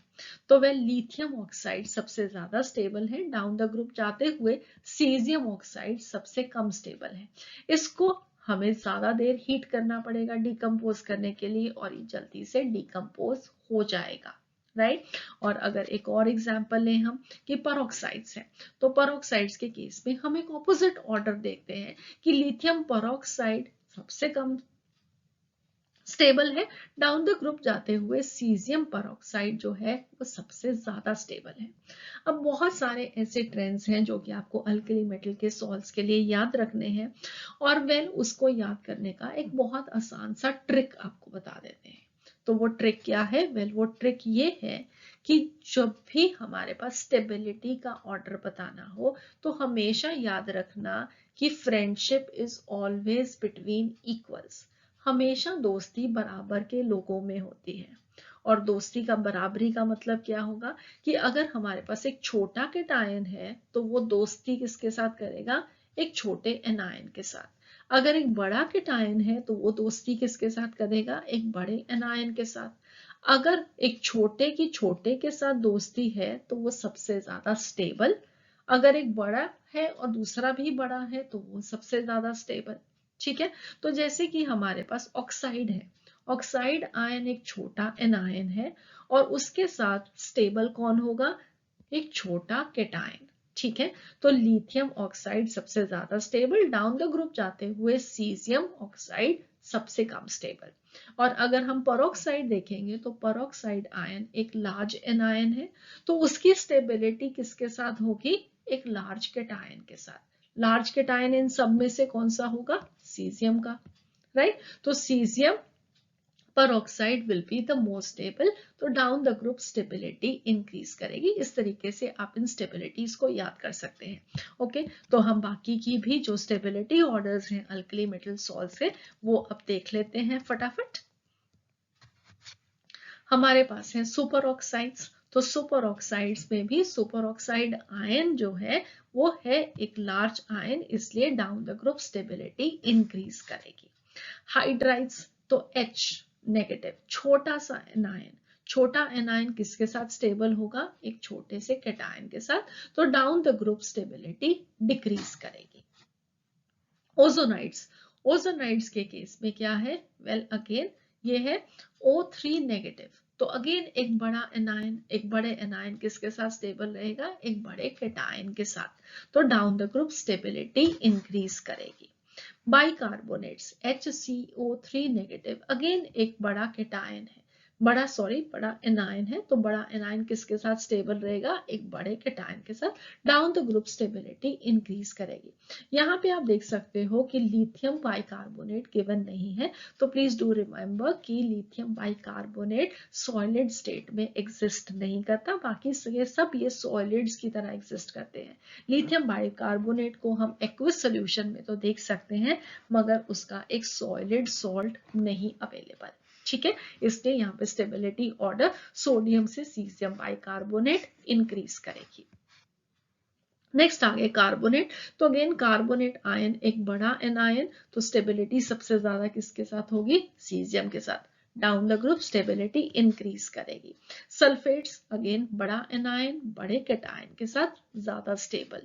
तो वह लिथियम ऑक्साइड सबसे ज्यादा स्टेबल है, डाउन द ग्रुप जाते हुए सीजियम ऑक्साइड सबसे कम स्टेबल है। इसको हमें ज्यादा देर हीट करना पड़ेगा डिकम्पोज करने के लिए और ये जल्दी से डिकम्पोज हो जाएगा, राइट। और अगर एक और एग्जांपल लें हम कि परऑक्साइड्स हैं, तो परऑक्साइड्स के केस में हम एक ऑपोजिट ऑर्डर देखते हैं कि लिथियम परऑक्साइड सबसे कम स्टेबल है, डाउन द ग्रुप जाते हुए सीजियम परऑक्साइड जो है वो सबसे ज्यादा स्टेबल है। अब बहुत सारे ऐसे ट्रेंड्स हैं जो कि आपको अल्कली मेटल के सॉल्ट्स के लिए याद रखने हैं, और वेल उसको याद करने का एक बहुत आसान सा ट्रिक आपको बता देते हैं। तो वो ट्रिक क्या है? वेल वो ट्रिक ये है कि जब भी हमारे पास स्टेबिलिटी का ऑर्डर बताना हो तो हमेशा याद रखना कि friendship is always between equals. हमेशा दोस्ती बराबर के लोगों में होती है। और दोस्ती का बराबरी का मतलब क्या होगा कि अगर हमारे पास एक छोटा केटायन है तो वो दोस्ती किसके साथ करेगा? एक छोटे एनायन के साथ। अगर एक बड़ा केटायन है तो वो दोस्ती किसके साथ करेगा? एक बड़े एनायन के साथ। अगर एक छोटे की छोटे के साथ दोस्ती है तो वो सबसे ज्यादा स्टेबल। अगर एक बड़ा है और दूसरा भी बड़ा है तो वो सबसे ज्यादा स्टेबल। ठीक है, तो जैसे कि हमारे पास ऑक्साइड है, ऑक्साइड आयन एक छोटा एनायन है और उसके साथ स्टेबल कौन होगा? एक छोटा केटायन। ठीक है, तो लिथियम ऑक्साइड सबसे ज्यादा स्टेबल, डाउन द ग्रुप जाते हुए सीजियम ऑक्साइड सबसे कम स्टेबल। और अगर हम परऑक्साइड देखेंगे तो परऑक्साइड आयन एक लार्ज एनायन है, तो उसकी स्टेबिलिटी किसके साथ होगी? एक लार्ज केटायन के साथ। लार्ज केटायन इन सब में से कौन सा होगा? सीजियम का, राइट। तो caesium peroxide will be the most stable, तो down the group stability increase करेगी। इस तरीके से आप इन स्टेबिलिटीज को याद कर सकते हैं। ओके, तो हम बाकी की भी जो स्टेबिलिटी ऑर्डर्स हैं अल्कली मेटल सॉल्ट्स के वो अब देख लेते हैं फटाफट। हमारे पास है सुपर ऑक्साइड्स, तो सुपर ऑक्साइड्स में भी सुपर ऑक्साइड आयन जो है वो है एक लार्ज आयन, इसलिए down the group stability increase करेगी। हाइड्राइड्स तो H नेगेटिव, छोटा सा एनायन, छोटा एनायन किसके साथ स्टेबल होगा? एक छोटे से केटायन के साथ, तो down the group stability decrease करेगी। ओजोनाइड्स, ओजोनाइड्स के केस में क्या है? वेल अगेन ये है O3 नेगेटिव, तो अगेन एक बड़ा एनायन, एक बड़े एनायन किसके साथ स्टेबल रहेगा? एक बड़े केटायन के साथ, तो down the group stability increase करेगी। बाइकार्बोनेट्स HCO3 नेगेटिव, अगेन एक बड़ा केटायन है, बड़ा एनायन है, तो बड़ा एनायन किसके साथ स्टेबल रहेगा? एक बड़े केटायन के साथ, down the group stability increase करेगी। यहाँ पे आप देख सकते हो कि लिथियम बाइकार्बोनेट गिवन नहीं है, तो प्लीज डू रिमेम्बर कि लिथियम बाइकार्बोनेट सॉलिड स्टेट में एग्जिस्ट नहीं करता, बाकी ये सॉलिड्स की तरह एग्जिस्ट करते हैं। लिथियम बाइकार्बोनेट को हम एक्वस सोल्यूशन में तो देख सकते हैं मगर उसका एक सॉलिड सॉल्ट नहीं अवेलेबल। ठीक है, इसलिए यहाँ पे स्टेबिलिटी ऑर्डर सोडियम से सीजियम बाइकार्बोनेट इंक्रीज करेगी। नेक्स्ट आगे कार्बोनेट, तो अगेन कार्बोनेट आयन एक बड़ा एनायन, तो स्टेबिलिटी सबसे ज्यादा किसके साथ होगी? सीजियम के साथ, down the group stability increase करेगी। सल्फेट्स अगेन बड़ा एनायन, बड़े केटायन के साथ ज्यादा स्टेबल।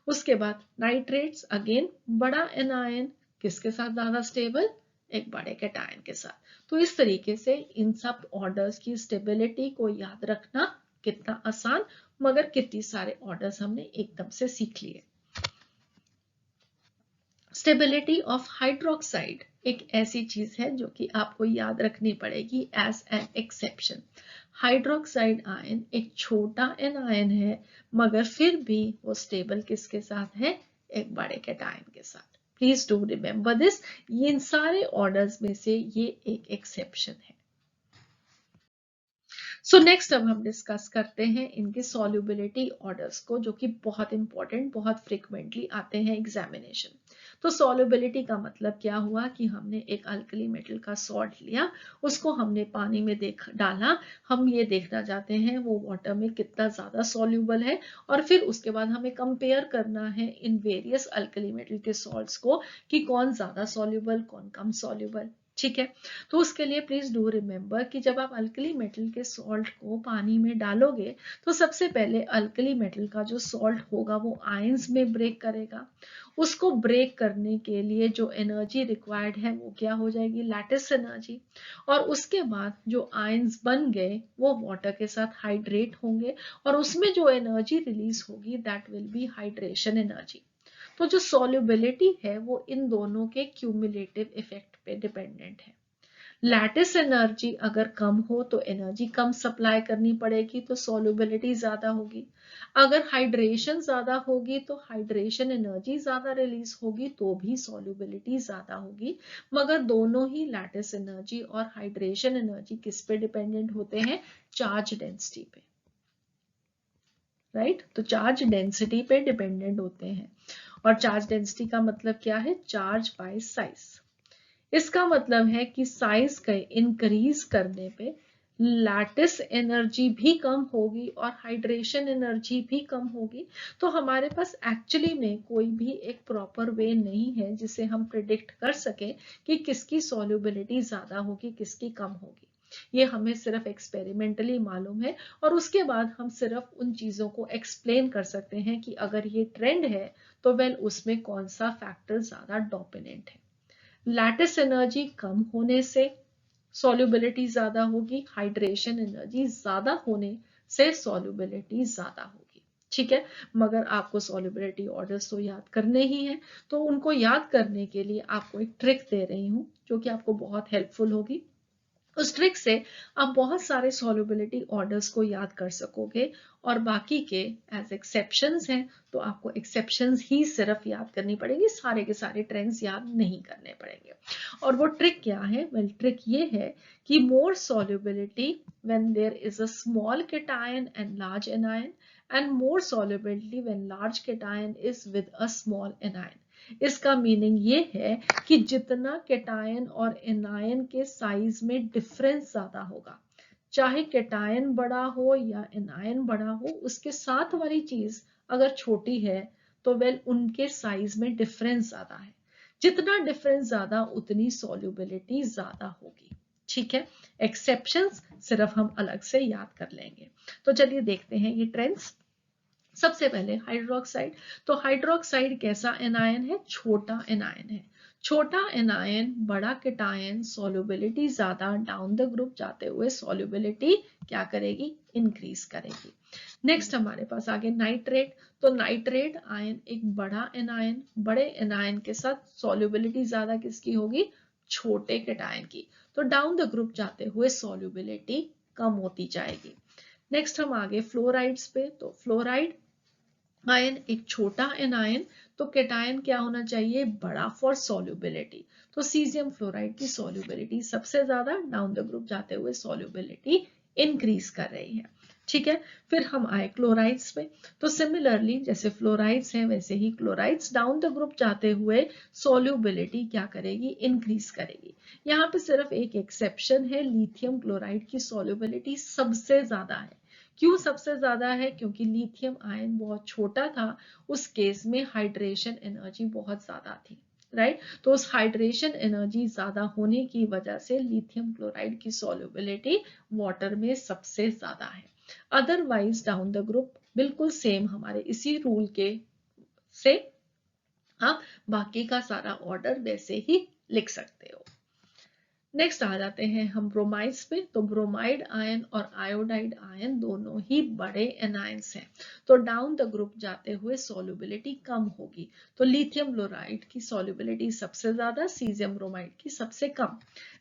उसके बाद नाइट्रेट्स अगेन बड़ा एनायन, किसके साथ ज्यादा स्टेबल? एक बड़े केटायन के साथ। तो इस तरीके से इन सब ऑर्डर्स की स्टेबिलिटी को याद रखना कितना आसान, मगर कितनी सारे ऑर्डर्स हमने एकदम से सीख लिए। स्टेबिलिटी ऑफ हाइड्रोक्साइड एक ऐसी चीज है जो कि आपको याद रखनी पड़ेगी as an exception. Hydroxide ion एक छोटा एन आयन है, मगर फिर भी वो स्टेबल किसके साथ है, एक बड़े कैटायन के साथ। प्लीज डू रिमेम्बर दिस, ये इन सारे ऑर्डर्स में से ये एक एक्सेप्शन है। सो नेक्स्ट अब हम डिस्कस करते हैं इनके सॉल्युबिलिटी ऑर्डर्स को, जो कि बहुत इंपॉर्टेंट, बहुत फ्रिक्वेंटली आते हैं एग्जामिनेशन। तो सॉल्युबिलिटी का मतलब क्या हुआ कि हमने एक अल्कली मेटल का सॉल्ट लिया, उसको हमने पानी में डाला, हम ये देखना चाहते हैं वो वाटर में कितना ज्यादा सॉल्युबल है, और फिर उसके बाद हमें कंपेयर करना है इन वेरियस अल्कली मेटल के सॉल्ट्स को कि कौन ज्यादा सॉल्युबल कौन कम सॉल्युबल। ठीक है, तो उसके लिए प्लीज डू रिमेम्बर कि जब आप अल्कली मेटल के सॉल्ट को पानी में डालोगे तो सबसे पहले अल्कली मेटल का जो सॉल्ट होगा वो आयंस में ब्रेक करेगा। उसको ब्रेक करने के लिए जो एनर्जी रिक्वायर्ड है वो क्या हो जाएगी, लैटिस एनर्जी। और उसके बाद जो आयंस बन गए वो वाटर के साथ हाइड्रेट होंगे, और उसमें जो एनर्जी रिलीज होगी that will B hydration energy. तो जो सॉल्युबिलिटी है वो इन दोनों के क्यूमुलेटिव इफेक्ट पे डिपेंडेंट है। लैटिस एनर्जी अगर कम हो तो एनर्जी कम सप्लाई करनी पड़ेगी, तो सॉल्युबिलिटी ज्यादा होगी। अगर हाइड्रेशन ज्यादा होगी तो हाइड्रेशन एनर्जी ज्यादा रिलीज होगी, तो भी सॉल्युबिलिटी ज्यादा होगी। मगर दोनों ही लैटिस एनर्जी और हाइड्रेशन एनर्जी किस पे डिपेंडेंट होते हैं, चार्ज डेंसिटी पे। राइट, तो चार्ज डेंसिटी पे डिपेंडेंट होते हैं। और चार्ज डेंसिटी का मतलब क्या है, चार्ज बाय साइज। इसका मतलब है कि साइज के इंक्रीज करने पे लैटिस एनर्जी भी कम होगी और हाइड्रेशन एनर्जी भी कम होगी। तो हमारे पास एक्चुअली में कोई भी एक प्रॉपर वे नहीं है जिसे हम प्रिडिक्ट कर सके कि किसकी सॉल्युबिलिटी ज्यादा होगी किसकी कम होगी। ये हमें सिर्फ एक्सपेरिमेंटली मालूम है, और उसके बाद हम सिर्फ उन चीजों को एक्सप्लेन कर सकते हैं कि अगर ये ट्रेंड है तो वेल उसमें कौन सा फैक्टर ज्यादा डोमिनेंट है। लैटिस एनर्जी कम होने से सॉल्युबिलिटी ज्यादा होगी, हाइड्रेशन एनर्जी ज्यादा होने से सॉल्युबिलिटी ज्यादा होगी। ठीक है, मगर आपको सॉल्युबिलिटी ऑर्डर्स तो याद करने ही है, तो उनको याद करने के लिए आपको एक ट्रिक दे रही हूँ जो कि आपको बहुत हेल्पफुल होगी। उस ट्रिक से आप बहुत सारे सॉल्युबिलिटी ऑर्डर्स को याद कर सकोगे, और बाकी के एज एक्सेप्शंस हैं तो आपको एक्सेप्शंस ही सिर्फ याद करनी पड़ेगी, सारे के सारे ट्रेंड्स याद नहीं करने पड़ेंगे। और वो ट्रिक क्या है, वेल ट्रिक ये है कि more solubility when there is a small cation and large anion, and more solubility when large cation is with a small anion. इसका मीनिंग ये है कि जितना केटायन और एनायन के साइज में डिफरेंस ज्यादा होगा, चाहे केटायन बड़ा हो या एनायन बड़ा हो, उसके साथ वाली चीज अगर छोटी है तो वेल उनके साइज में डिफरेंस ज्यादा है। जितना डिफरेंस ज्यादा उतनी सॉल्युबिलिटी ज्यादा होगी। ठीक है, एक्सेप्शंस सिर्फ हम अलग से याद कर लेंगे। तो चलिए देखते हैं ये ट्रेंड्स। सबसे पहले हाइड्रोक्साइड। तो हाइड्रोक्साइड कैसा एनायन है, छोटा एनायन है। छोटा एनायन बड़ा केटायन, सॉल्युबिलिटी ज्यादा, डाउन द ग्रुप जाते हुए सॉल्युबिलिटी क्या करेगी, इंक्रीज करेगी। नेक्स्ट हमारे पास आगे नाइट्रेट। तो नाइट्रेट आयन एक बड़ा एनायन, बड़े एनायन के साथ सॉल्युबिलिटी ज्यादा किसकी होगी, छोटे केटायन की, तो डाउन द ग्रुप जाते हुए सॉल्युबिलिटी कम होती जाएगी। नेक्स्ट हम आगे फ्लोराइड्स पे। तो फ्लोराइड आयन एक छोटा एनायन, तो केटायन क्या होना चाहिए, बड़ा फॉर सॉल्युबिलिटी, तो सीजियम फ्लोराइड की सॉल्युबिलिटी सबसे ज्यादा, डाउन द ग्रुप जाते हुए सॉल्युबिलिटी इंक्रीज कर रही है। ठीक है, फिर हम आए क्लोराइड्स पे। तो सिमिलरली जैसे फ्लोराइड्स हैं वैसे ही क्लोराइड्स डाउन द ग्रुप जाते हुए सॉल्युबिलिटी क्या करेगी, इंक्रीज करेगी। यहाँ पे सिर्फ एक एक्सेप्शन है, लिथियम क्लोराइड की सॉल्युबिलिटी सबसे ज्यादा है। क्यों सबसे ज्यादा है, क्योंकि लिथियम आयन बहुत छोटा था, उस केस में हाइड्रेशन एनर्जी बहुत ज्यादा थी। राइट, तो उस हाइड्रेशन एनर्जी ज्यादा होने की वजह से लिथियम क्लोराइड की सॉल्युबिलिटी वाटर में सबसे ज्यादा है। अदरवाइज डाउन द ग्रुप बिल्कुल सेम हमारे इसी रूल के से आप बाकी का सारा ऑर्डर वैसे ही लिख सकते हो। नेक्स्ट आ जाते हैं हम ब्रोमाइड्स पे। तो ब्रोमाइड आयन और आयोडाइड आयन दोनों ही बड़े एनायंस हैं, तो डाउन द ग्रुप जाते हुए सॉल्युबिलिटी कम होगी। तो लिथियम ब्लोराइड की सॉल्युबिलिटी सबसे ज्यादा, सीजियम ब्रोमाइड की सबसे कम।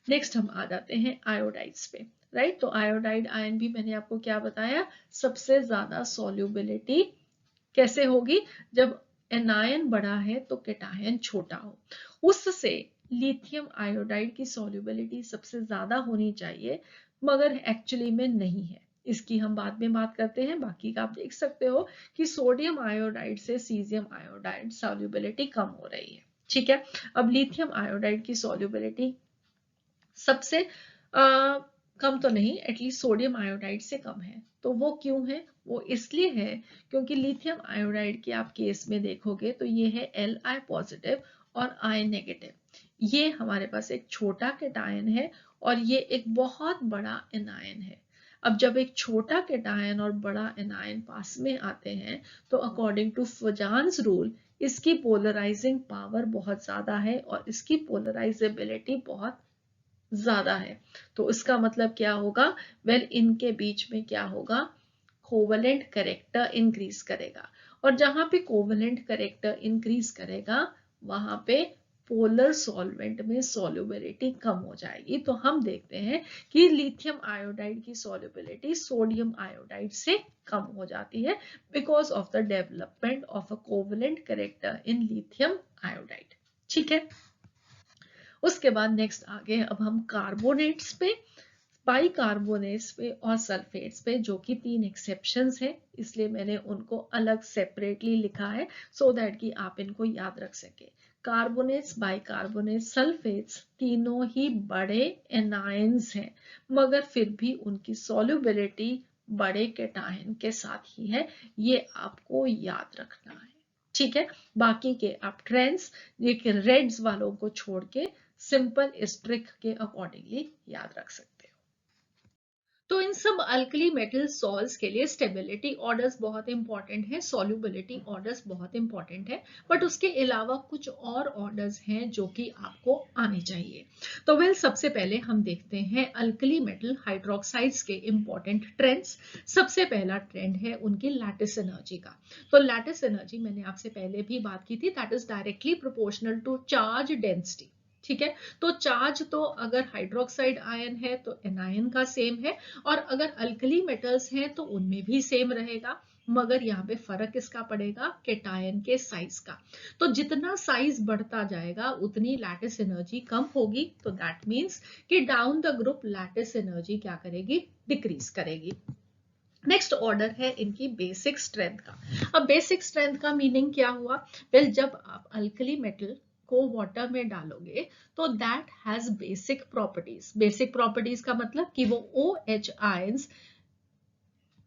नेक्स्ट हम आ जाते हैं आयोडाइड्स पे, राइट। तो आयोडाइड आयन भी मैंने आपको क्या बताया, सबसे ज्यादा सॉल्युबिलिटी कैसे होगी, जब एनायन बड़ा है तो कैटायन छोटा हो। उससे लिथियम आयोडाइड की सॉल्युबिलिटी सबसे ज्यादा होनी चाहिए, मगर एक्चुअली में नहीं है। इसकी हम बाद में बात करते हैं। बाकी का आप देख सकते हो कि सोडियम आयोडाइड से सीजियम आयोडाइड सॉल्युबिलिटी कम हो रही है, ठीक है। अब लिथियम आयोडाइड की सॉल्युबिलिटी सबसे कम तो नहीं, एटलीस्ट सोडियम आयोडाइड से कम है। तो वो क्यों है, वो इसलिए है क्योंकि लिथियम आयोडाइड के आप केस में देखोगे तो ये है Li पॉजिटिव और I नेगेटिव। ये हमारे पास एक छोटा कैटायन है और ये एक बहुत बड़ा एनायन है। अब जब एक छोटा कैटायन और बड़ा एनायन पास में आते हैं तो अकॉर्डिंग टू फुजान्स रूल इसकी पोलराइजिंग पावर बहुत ज्यादा है और इसकी पोलराइजेबिलिटी बहुत ज्यादा है। तो इसका मतलब क्या होगा, वेल इनके बीच में क्या होगा, कोवेलेंट कैरेक्टर इंक्रीज करेगा। और जहां पे कोवेलेंट कैरेक्टर इंक्रीज करेगा वहां पे पोलर सॉल्वेंट में सॉल्युबिलिटी कम हो जाएगी। तो हम देखते हैं कि लिथियम आयोडाइड की सॉल्युबिलिटी सोडियम आयोडाइड से कम हो जाती है because of the development of a covalent character in lithium iodide, ठीक है। उसके बाद नेक्स्ट आगे अब हम कार्बोनेट्स पे, बाइकार्बोनेट्स पे और सल्फेट्स पे, जो कि 3 एक्सेप्शंस हैं, इसलिए मैंने उनको अलग सेपरेटली लिखा है सो दैट कि आप इनको याद रख सके। कार्बोनेट्स, बाइकार्बोनेट्स, सल्फेट्स तीनों ही बड़े एनायंस हैं, मगर फिर भी उनकी सॉल्युबिलिटी बड़े कैटायन के साथ ही है, ये आपको याद रखना है, ठीक है। बाकी के आप ट्रेंड्स ये रेड्स वालों को छोड़ के सिंपल इस ट्रिक के अकॉर्डिंगली याद रख सकते हो। तो इन सब अल्कली मेटल सॉल्ट्स के लिए स्टेबिलिटी ऑर्डर्स बहुत इंपॉर्टेंट है, सॉल्युबिलिटी ऑर्डर्स बहुत इंपॉर्टेंट है, बट उसके अलावा कुछ और ऑर्डर्स हैं जो कि आपको आने चाहिए। तो वेल सबसे पहले हम देखते हैं अल्कली मेटल हाइड्रोक्साइड्स के इंपॉर्टेंट ट्रेंड्स। सबसे पहला ट्रेंड है उनकी लैटिस एनर्जी का। तो लैटिस एनर्जी मैंने आपसे पहले भी बात की थी, that is directly proportional to charge density, ठीक है। तो चार्ज तो अगर हाइड्रोक्साइड आयन है तो एनायन का सेम है, और अगर अल्कली मेटल्स हैं तो उनमें भी सेम रहेगा, मगर यहाँ पे फर्क किसका पड़ेगा, कैटायन के साइज का। तो जितना साइज बढ़ता जाएगा उतनी लैटिस एनर्जी कम होगी। तो दैट मीन्स कि down the group lattice energy क्या करेगी, डिक्रीज करेगी। नेक्स्ट ऑर्डर है इनकी बेसिक स्ट्रेंथ का। अब बेसिक स्ट्रेंथ का मीनिंग क्या हुआ, वेल जब आप अल्कली मेटल को वाटर में डालोगे तो that has basic properties. Basic properties का मतलब कि वो OH आयंस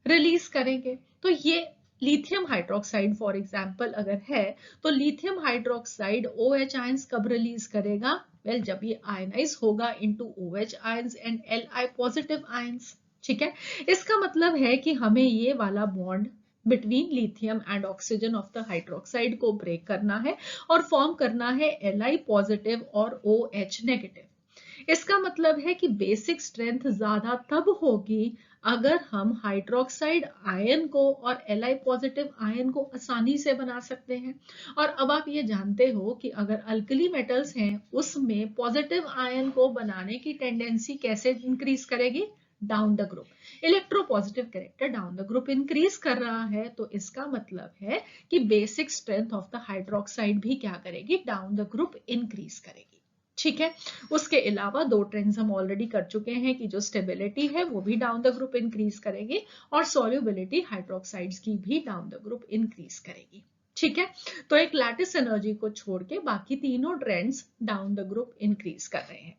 रिलीज करेंगे। तो ये लिथियम हाइड्रोक्साइड फॉर एग्जांपल अगर है तो लिथियम हाइड्रोक्साइड OH आयंस कब रिलीज करेगा, वेल जब ये आयनाइज होगा into OH ions and Li positive ions, ठीक है। इसका मतलब है कि हमें ये वाला bond between lithium and oxygen of the hydroxide को ब्रेक करना है और फॉर्म करना है Li पॉजिटिव और OH नेगेटिव। इसका मतलब है कि बेसिक स्ट्रेंथ ज्यादा तब होगी अगर हम हाइड्रोक्साइड आयन को और Li पॉजिटिव आयन को आसानी से बना सकते हैं। और अब आप ये जानते हो कि अगर अल्कली मेटल्स हैं उसमें पॉजिटिव आयन को बनाने की टेंडेंसी कैसे इंक्रीज करेगी, down the group. Electro positive character down the group increase कर रहा है, तो इसका मतलब है कि basic strength of the hydroxide भी क्या करेगी, डाउन द ग्रुप इंक्रीज करेगी, ठीक है। उसके अलावा दो ट्रेंड्स हम ऑलरेडी कर चुके हैं कि जो स्टेबिलिटी है वो भी डाउन द ग्रुप इंक्रीज करेगी और सॉल्युबिलिटी हाइड्रोक्साइड्स की भी डाउन द ग्रुप इंक्रीज करेगी, ठीक है। तो एक लैटिस एनर्जी को छोड़ के बाकी तीनों trends down the group increase कर रहे हैं।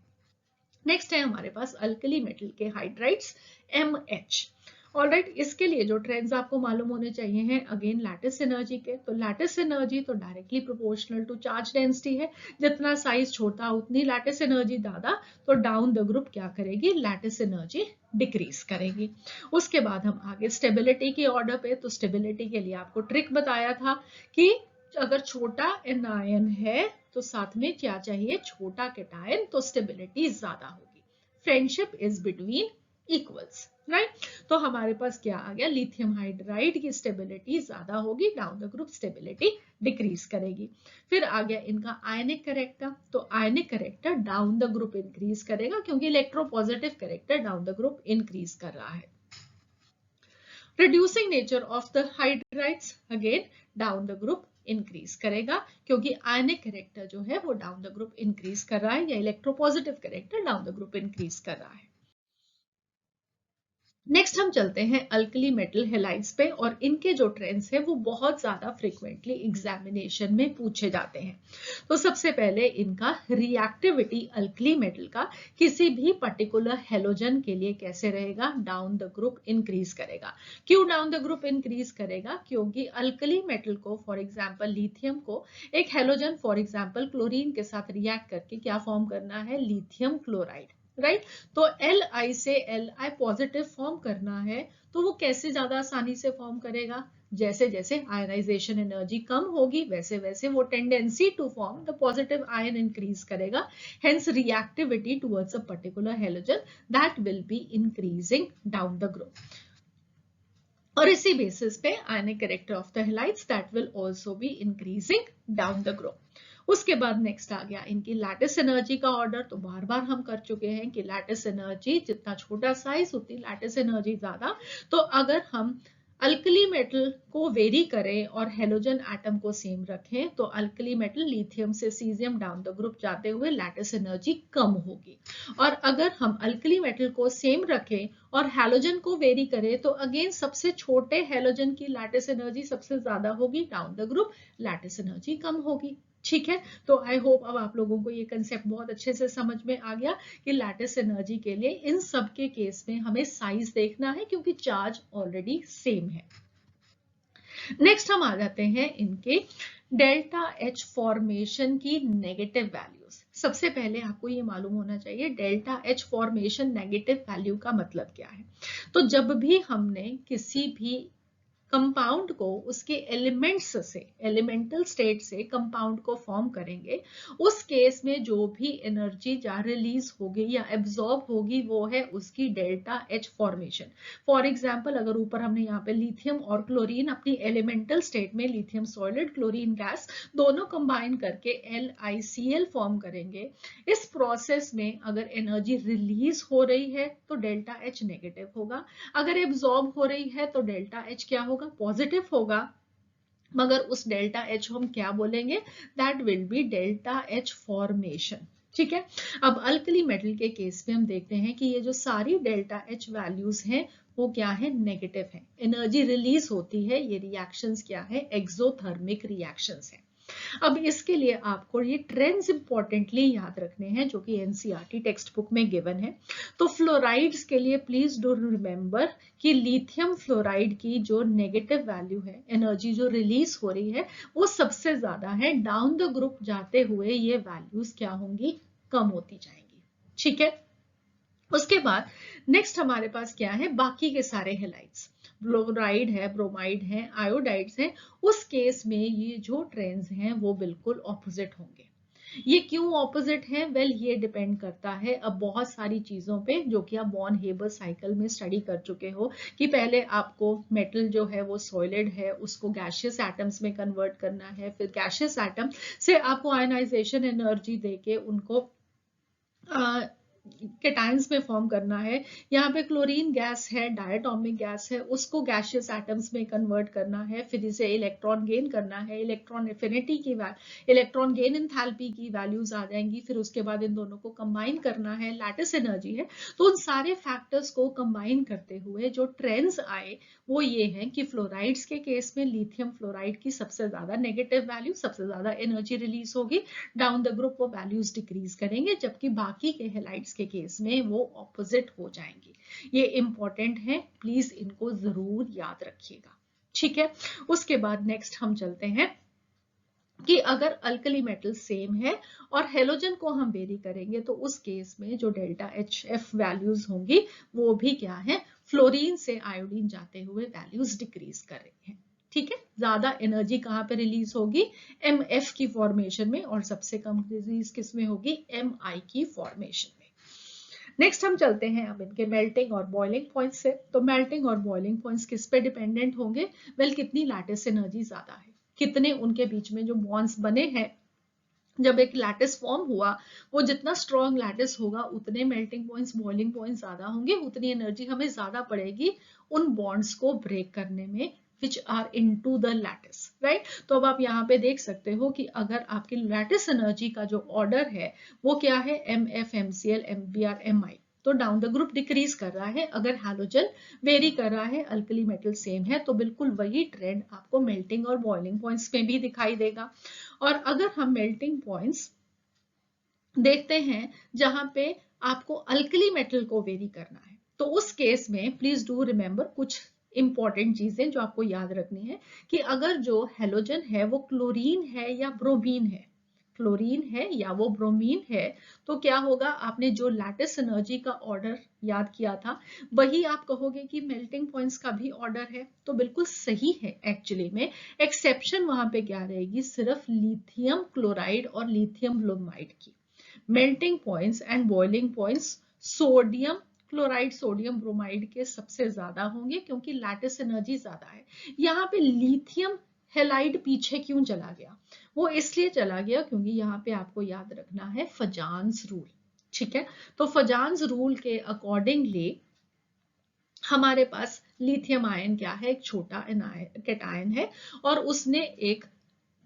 नेक्स्ट है हमारे पास अल्कली मेटल के हाइड्राइड्स MH। ऑलराइट, इसके लिए जो ट्रेंड्स आपको मालूम होने चाहिए हैं, अगेन लैटिस एनर्जी के। तो लैटिस एनर्जी तो directly proportional to charge density है, जितना साइज छोटा उतनी लैटिस एनर्जी ज्यादा। तो डाउन द ग्रुप क्या करेगी, लैटिस एनर्जी डिक्रीज करेगी। उसके बाद हम आगे स्टेबिलिटी के ऑर्डर पे। तो स्टेबिलिटी के लिए आपको ट्रिक बताया था कि अगर छोटा एनायन है तो साथ में क्या चाहिए, छोटा कैटायन, तो स्टेबिलिटी ज्यादा होगी। Friendship is between equals, right. तो हमारे पास क्या आ गया, लिथियम हाइड्राइड की स्टेबिलिटी ज्यादा होगी, down the group stability decrease करेगी। फिर आ गया इनका आयनिक करेक्टर, तो आयनिक character down the group increase करेगा क्योंकि electropositive character down the group increase कर रहा है। Reducing nature of the hydrides again down the group increase करेगा क्योंकि आयनिक करेक्टर जो है वो डाउन द ग्रुप इंक्रीज कर रहा है या electropositive character down the group increase कर रहा है। नेक्स्ट हम चलते हैं अल्कली मेटल हैलाइड्स पे, और इनके जो ट्रेंड्स है वो बहुत ज्यादा फ्रीक्वेंटली एग्जामिनेशन में पूछे जाते हैं। तो सबसे पहले इनका रिएक्टिविटी अल्कली मेटल का किसी भी पर्टिकुलर हेलोजन के लिए कैसे रहेगा, डाउन द ग्रुप इंक्रीज करेगा। क्यों डाउन द ग्रुप इंक्रीज करेगा, क्योंकि अल्कली मेटल को फॉर एग्जाम्पल लिथियम को एक हेलोजन फॉर एग्जाम्पल क्लोरीन के साथ रिएक्ट करके क्या फॉर्म करना है, लिथियम क्लोराइड, राइट। तो Li से Li पॉजिटिव फॉर्म करना है तो वो कैसे ज्यादा आसानी से फॉर्म करेगा, जैसे जैसे आयनाइजेशन एनर्जी कम होगी वैसे वैसे वो tendency to form the positive ion increase करेगा, hence reactivity towards a particular halogen that will be increasing down the group. और इसी बेसिस पे ionic character of the halides that will also be increasing down the group. उसके बाद next आ गया इनकी lattice energy का order. तो बार बार हम कर चुके हैं कि लैटिस एनर्जी जितना छोटा साइज उतनी लैटिस एनर्जी ज्यादा। तो अगर हम अल्कली मेटल को वेरी करें और हेलोजन एटम को सेम रखें तो अल्कली मेटल लिथियम से सीजियम डाउन द ग्रुप जाते हुए लैटिस एनर्जी कम होगी, और अगर हम अल्कली मेटल को सेम रखें और हैलोजन को वेरी करें तो अगेन सबसे छोटे हैलोजन की लैटिस एनर्जी सबसे ज्यादा होगी, down the group lattice energy कम होगी। ठीक है, तो आई होप अब आप लोगों को ये कंसेप्ट बहुत अच्छे से समझ में आ गया कि लैटिस एनर्जी के लिए इन सब के केस में हमें साइज देखना है क्योंकि चार्ज ऑलरेडी सेम है। नेक्स्ट हम आ जाते हैं इनके डेल्टा एच फॉर्मेशन की नेगेटिव वैल्यूज। सबसे पहले आपको ये मालूम होना चाहिए delta H formation negative value का मतलब क्या है। तो जब भी हमने किसी भी कंपाउंड को उसके एलिमेंट्स से, एलिमेंटल स्टेट से कंपाउंड को फॉर्म करेंगे, उस केस में जो भी एनर्जी रिलीज होगी या एब्जॉर्ब होगी वो है उसकी delta H formation. For example अगर ऊपर हमने यहाँ पे लिथियम और क्लोरीन अपनी एलिमेंटल स्टेट में लिथियम सॉलिड क्लोरीन गैस दोनों कंबाइन करके LiCl फॉर्म करेंगे, इस प्रोसेस में अगर एनर्जी रिलीज हो रही है तो डेल्टा एच नेगेटिव होगा, अगर एब्जॉर्ब हो रही है तो डेल्टा एच क्या होगा, पॉजिटिव होगा। मगर उस डेल्टा एच हम क्या बोलेंगे, that will B delta H formation. ठीक है, अब अल्कली मेटल के केस में हम देखते हैं कि ये जो सारी डेल्टा एच वैल्यूज हैं वो क्या है, नेगेटिव है। एनर्जी रिलीज होती है, ये रिएक्शंस क्या है, एक्सोथर्मिक रिएक्शंस है। अब इसके लिए आपको ये ट्रेंड्स इंपॉर्टेंटली याद रखने हैं जो कि एनसीईआरटी टेक्स्ट बुक में गिवन है। तो फ्लोराइड्स के लिए प्लीज डू रिमेंबर कि लिथियम फ्लोराइड की जो नेगेटिव वैल्यू है, एनर्जी जो रिलीज हो रही है वो सबसे ज्यादा है, डाउन द ग्रुप जाते हुए ये वैल्यूज क्या होंगी, कम होती जाएंगी। ठीक है, उसके बाद नेक्स्ट हमारे पास क्या है, बाकी के सारे हैलाइड्स, फ्लोराइड है, ब्रोमाइड है, आयोडाइड्स हैं, उस केस में ये जो ट्रेंड्स हैं वो बिल्कुल ऑपोजिट होंगे। ये क्यों ऑपोजिट है, वेल ये डिपेंड करता है अब बहुत सारी चीजों पे जो कि आप बॉर्न हेबर साइकिल में स्टडी कर चुके हो कि पहले आपको मेटल जो है वो सॉलिड है उसको गैशियस एटम्स में कन्वर्ट करना है, फिर गैशियस एटम से आपको आयनाइजेशन एनर्जी देके उनको केटाइंस में फॉर्म करना है। यहाँ पे क्लोरीन गैस है, डायटोमिक गैस है, उसको गैशियस एटम्स में कन्वर्ट करना है, फिर इसे इलेक्ट्रॉन गेन करना है, इलेक्ट्रॉन एफिनिटी की इलेक्ट्रॉन गेन एंथैल्पी की वैल्यूज आ जाएंगी, फिर उसके बाद इन दोनों को कंबाइन करना है, लैटिस एनर्जी है। तो उन सारे फैक्टर्स को कंबाइन करते हुए जो ट्रेंड्स आए वो ये है कि फ्लोराइड्स के केस में लिथियम फ्लोराइड की सबसे ज्यादा नेगेटिव वैल्यू, सबसे ज्यादा एनर्जी रिलीज होगी, डाउन द ग्रुप वो वैल्यूज डिक्रीज करेंगे, जबकि बाकी के हैलाइड्स के केस में वो ऑपोजिट हो जाएंगी। ये इंपॉर्टेंट है, प्लीज इनको जरूर याद रखिएगा। ठीक है, उसके बाद नेक्स्ट हम चलते हैं कि अगर अल्कली मेटल सेम है और हेलोजन को हम वेरी करेंगे तो उस केस में जो डेल्टा एच एफ वैल्यूज होंगी वो भी क्या है, फ्लोरीन से आयोडीन जाते हुए वैल्यूज डिक्रीज कर रही हैं। ठीक है, ज्यादा एनर्जी कहां पे रिलीज होगी, MF की फॉर्मेशन में, और सबसे कम रिलीज किस में होगी, MI की फॉर्मेशन में। नेक्स्ट हम चलते हैं अब इनके मेल्टिंग और बॉइलिंग पॉइंट से। तो मेल्टिंग और बॉइलिंग पॉइंट्स किस पे डिपेंडेंट होंगे? वेल, कितनी लैटिस एनर्जी ज्यादा है, कितने उनके बीच में जो बॉन्ड्स बने हैं, जब एक लैटिस फॉर्म हुआ, वो जितना स्ट्रॉन्ग लैटिस होगा उतने मेल्टिंग पॉइंट्स बॉइलिंग पॉइंट्स ज्यादा होंगे, उतनी एनर्जी हमें ज्यादा पड़ेगी उन बॉन्ड्स को ब्रेक करने में which are into the lattice, right. तो अब आप यहाँ पे देख सकते हो कि अगर आपकी लैटिस एनर्जी का जो ऑर्डर है वो क्या है, MF MCl MBr Mi, तो डाउन द ग्रुप डिक्रीज कर रहा है। अगर हैलोजन वेरी कर रहा है, अल्कली मेटल सेम है, तो बिल्कुल वही ट्रेंड आपको मेल्टिंग और बॉइलिंग पॉइंट्स में भी दिखाई देगा। और अगर हम मेल्टिंग पॉइंट्स देखते हैं जहां पे आपको अल्कली मेटल को वेरी करना है, तो उस केस में प्लीज डू रिमेंबर कुछ इंपॉर्टेंट चीजें जो आपको याद रखनी है कि अगर जो हेलोजन है वो क्लोरीन है या ब्रोमीन है, क्लोरीन है या वो ब्रोमीन है, तो क्या होगा, आपने जो लैटिस एनर्जी का ऑर्डर याद किया था वही आप कहोगे कि मेल्टिंग पॉइंट्स का भी ऑर्डर है। तो बिल्कुल सही है एक्चुअली में। एक्सेप्शन वहां पे क्या रहेगी, सिर्फ लिथियम क्लोराइड और लिथियम ब्रोमाइड की। Melting points and boiling points sodium chloride sodium bromide के सबसे ज्यादा होंगे, क्योंकि लैटिस एनर्जी ज्यादा है। यहाँ पे लिथियम हेलाइड पीछे क्यों चला गया? वो इसलिए चला गया क्योंकि यहाँ पे आपको याद रखना है फजान्स रूल, ठीक है। तो फजान्स रूल के अकॉर्डिंगली हमारे पास लिथियम आयन क्या है, एक छोटा कैटायन है, और उसने एक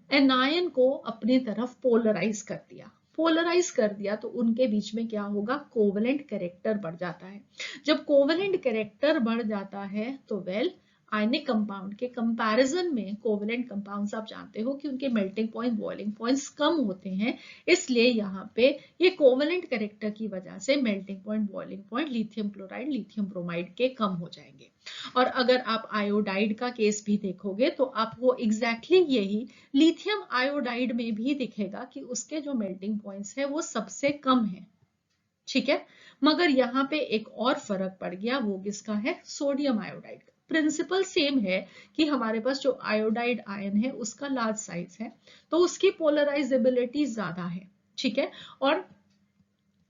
एनायन को अपनी तरफ पोलराइज कर दिया। पोलराइज कर दिया तो उनके बीच में क्या होगा, कोवेलेंट कैरेक्टर बढ़ जाता है। जब कोवेलेंट कैरेक्टर बढ़ जाता है तो वेल, आयनिक कंपाउंड के कंपैरिजन में कोवेलेंट कंपाउंड्स आप जानते हो कि उनके मेल्टिंग पॉइंट बॉइलिंग पॉइंट्स कम होते हैं, इसलिए यहाँ पे ये कोवेलेंट कैरेक्टर की वजह से melting point boiling point lithium chloride lithium bromide के कम हो जाएंगे। और अगर आप आयोडाइड का केस भी देखोगे तो आपको एग्जैक्टली यही लिथियम आयोडाइड में भी दिखेगा कि उसके जो मेल्टिंग पॉइंट्स है वो सबसे कम है, ठीक है। मगर यहाँ पे एक और फर्क पड़ गया, वो किसका है, सोडियम आयोडाइड का। प्रिंसिपल सेम है कि हमारे पास जो आयोडाइड आयन है उसका लार्ज साइज है, तो उसकी पोलराइजेबिलिटी ज्यादा है, ठीक है। और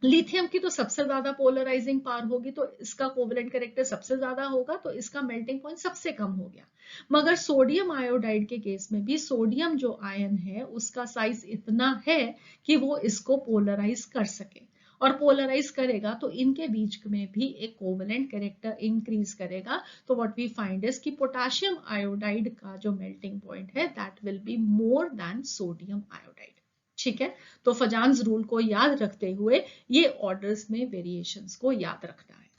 लिथियम की तो सबसे ज्यादा पोलराइजिंग पावर होगी, तो इसका कोवेलेंट कैरेक्टर सबसे ज्यादा होगा, तो इसका मेल्टिंग पॉइंट सबसे कम हो गया। मगर सोडियम आयोडाइड के केस में भी सोडियम जो आयन है उसका साइज इतना है कि वो इसको पोलराइज कर सके, और पोलराइज करेगा तो इनके बीच में भी एक कोवेलेंट कैरेक्टर इंक्रीज करेगा। तो व्हाट वी फाइंड इज कि पोटेशियम आयोडाइड का जो मेल्टिंग पॉइंट है that will be more than sodium iodide, ठीक है। तो फजान्स रूल को याद रखते हुए ये ऑर्डर्स में वेरिएशंस को याद रखना है।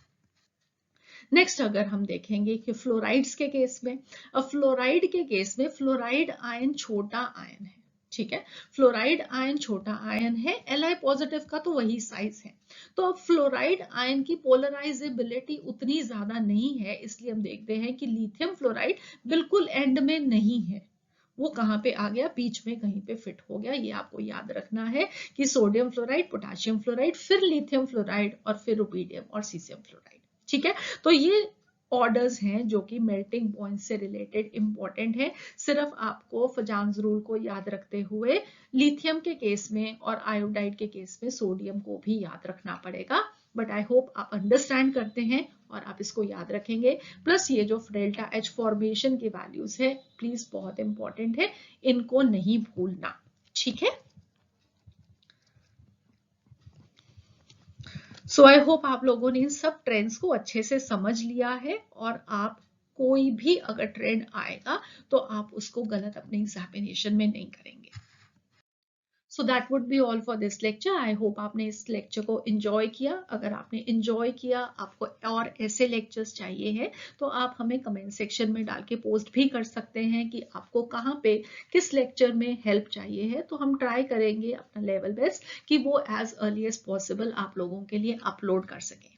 नेक्स्ट अगर हम देखेंगे कि फ्लोराइड्स के केस में, अब फ्लोराइड के केस में फ्लोराइड आयन छोटा आयन है, ठीक है। फ्लोराइड आयन छोटा आयन है, Li पॉजिटिव का तो वही साइज है। तो अब फ्लोराइड आयन की पोलराइजेबिलिटी उतनी ज्यादा नहीं है, इसलिए हम देखते हैं कि लिथियम फ्लोराइड बिल्कुल एंड में नहीं है, वो कहाँ पे आ गया, बीच में कहीं पे फिट हो गया। ये आपको याद रखना है कि सोडियम फ्लोराइड, पोटेशियम फ्लोराइड, फिर लिथियम फ्लोराइड, और फिर रुबिडियम और सीसियम फ्लोराइड, ठीक है। तो ये ऑर्डर्स हैं जो कि मेल्टिंग पॉइंट से रिलेटेड इंपॉर्टेंट है। सिर्फ आपको फजान्स रूल को याद रखते हुए लिथियम के केस में और आयोडाइड के केस में सोडियम को भी याद रखना पड़ेगा। बट आई होप आप अंडरस्टैंड करते हैं और आप इसको याद रखेंगे। प्लस ये जो डेल्टा H फॉर्मेशन की वैल्यूज है प्लीज बहुत इंपॉर्टेंट है, इनको नहीं भूलना, ठीक है। सो आई होप आप लोगों ने इन सब ट्रेंड्स को अच्छे से समझ लिया है, और आप कोई भी अगर ट्रेंड आएगा तो आप उसको गलत अपने एग्जामिनेशन में नहीं करेंगे। So that would be all for this lecture. I hope आपने इस लेक्चर को एंजॉय किया। अगर आपने एंजॉय किया, आपको और ऐसे लेक्चर्स चाहिए हैं, तो आप हमें कमेंट सेक्शन में डाल के पोस्ट भी कर सकते हैं कि आपको कहाँ पे किस लेक्चर में हेल्प चाहिए है। तो हम ट्राई करेंगे अपना लेवल बेस्ट कि वो एज अर्ली एज पॉसिबल आप लोगों के लिए अपलोड कर सकें।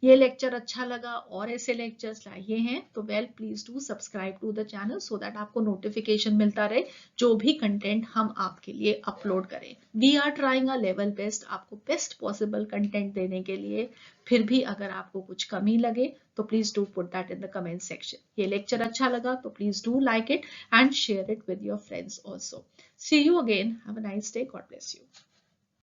ये लेक्चर अच्छा लगा और ऐसे लेक्चर्स लाइए हैं तो well please do subscribe to the channel so that आपको नोटिफिकेशन मिलता रहे जो भी कंटेंट हम आपके लिए अपलोड करें। We are trying a level best, आपको बेस्ट पॉसिबल कंटेंट देने के लिए। फिर भी अगर आपको कुछ कमी लगे तो please do put that in the comment section. ये लेक्चर अच्छा लगा तो please do like it and share it with your friends also. See you again, have a nice day, God bless you.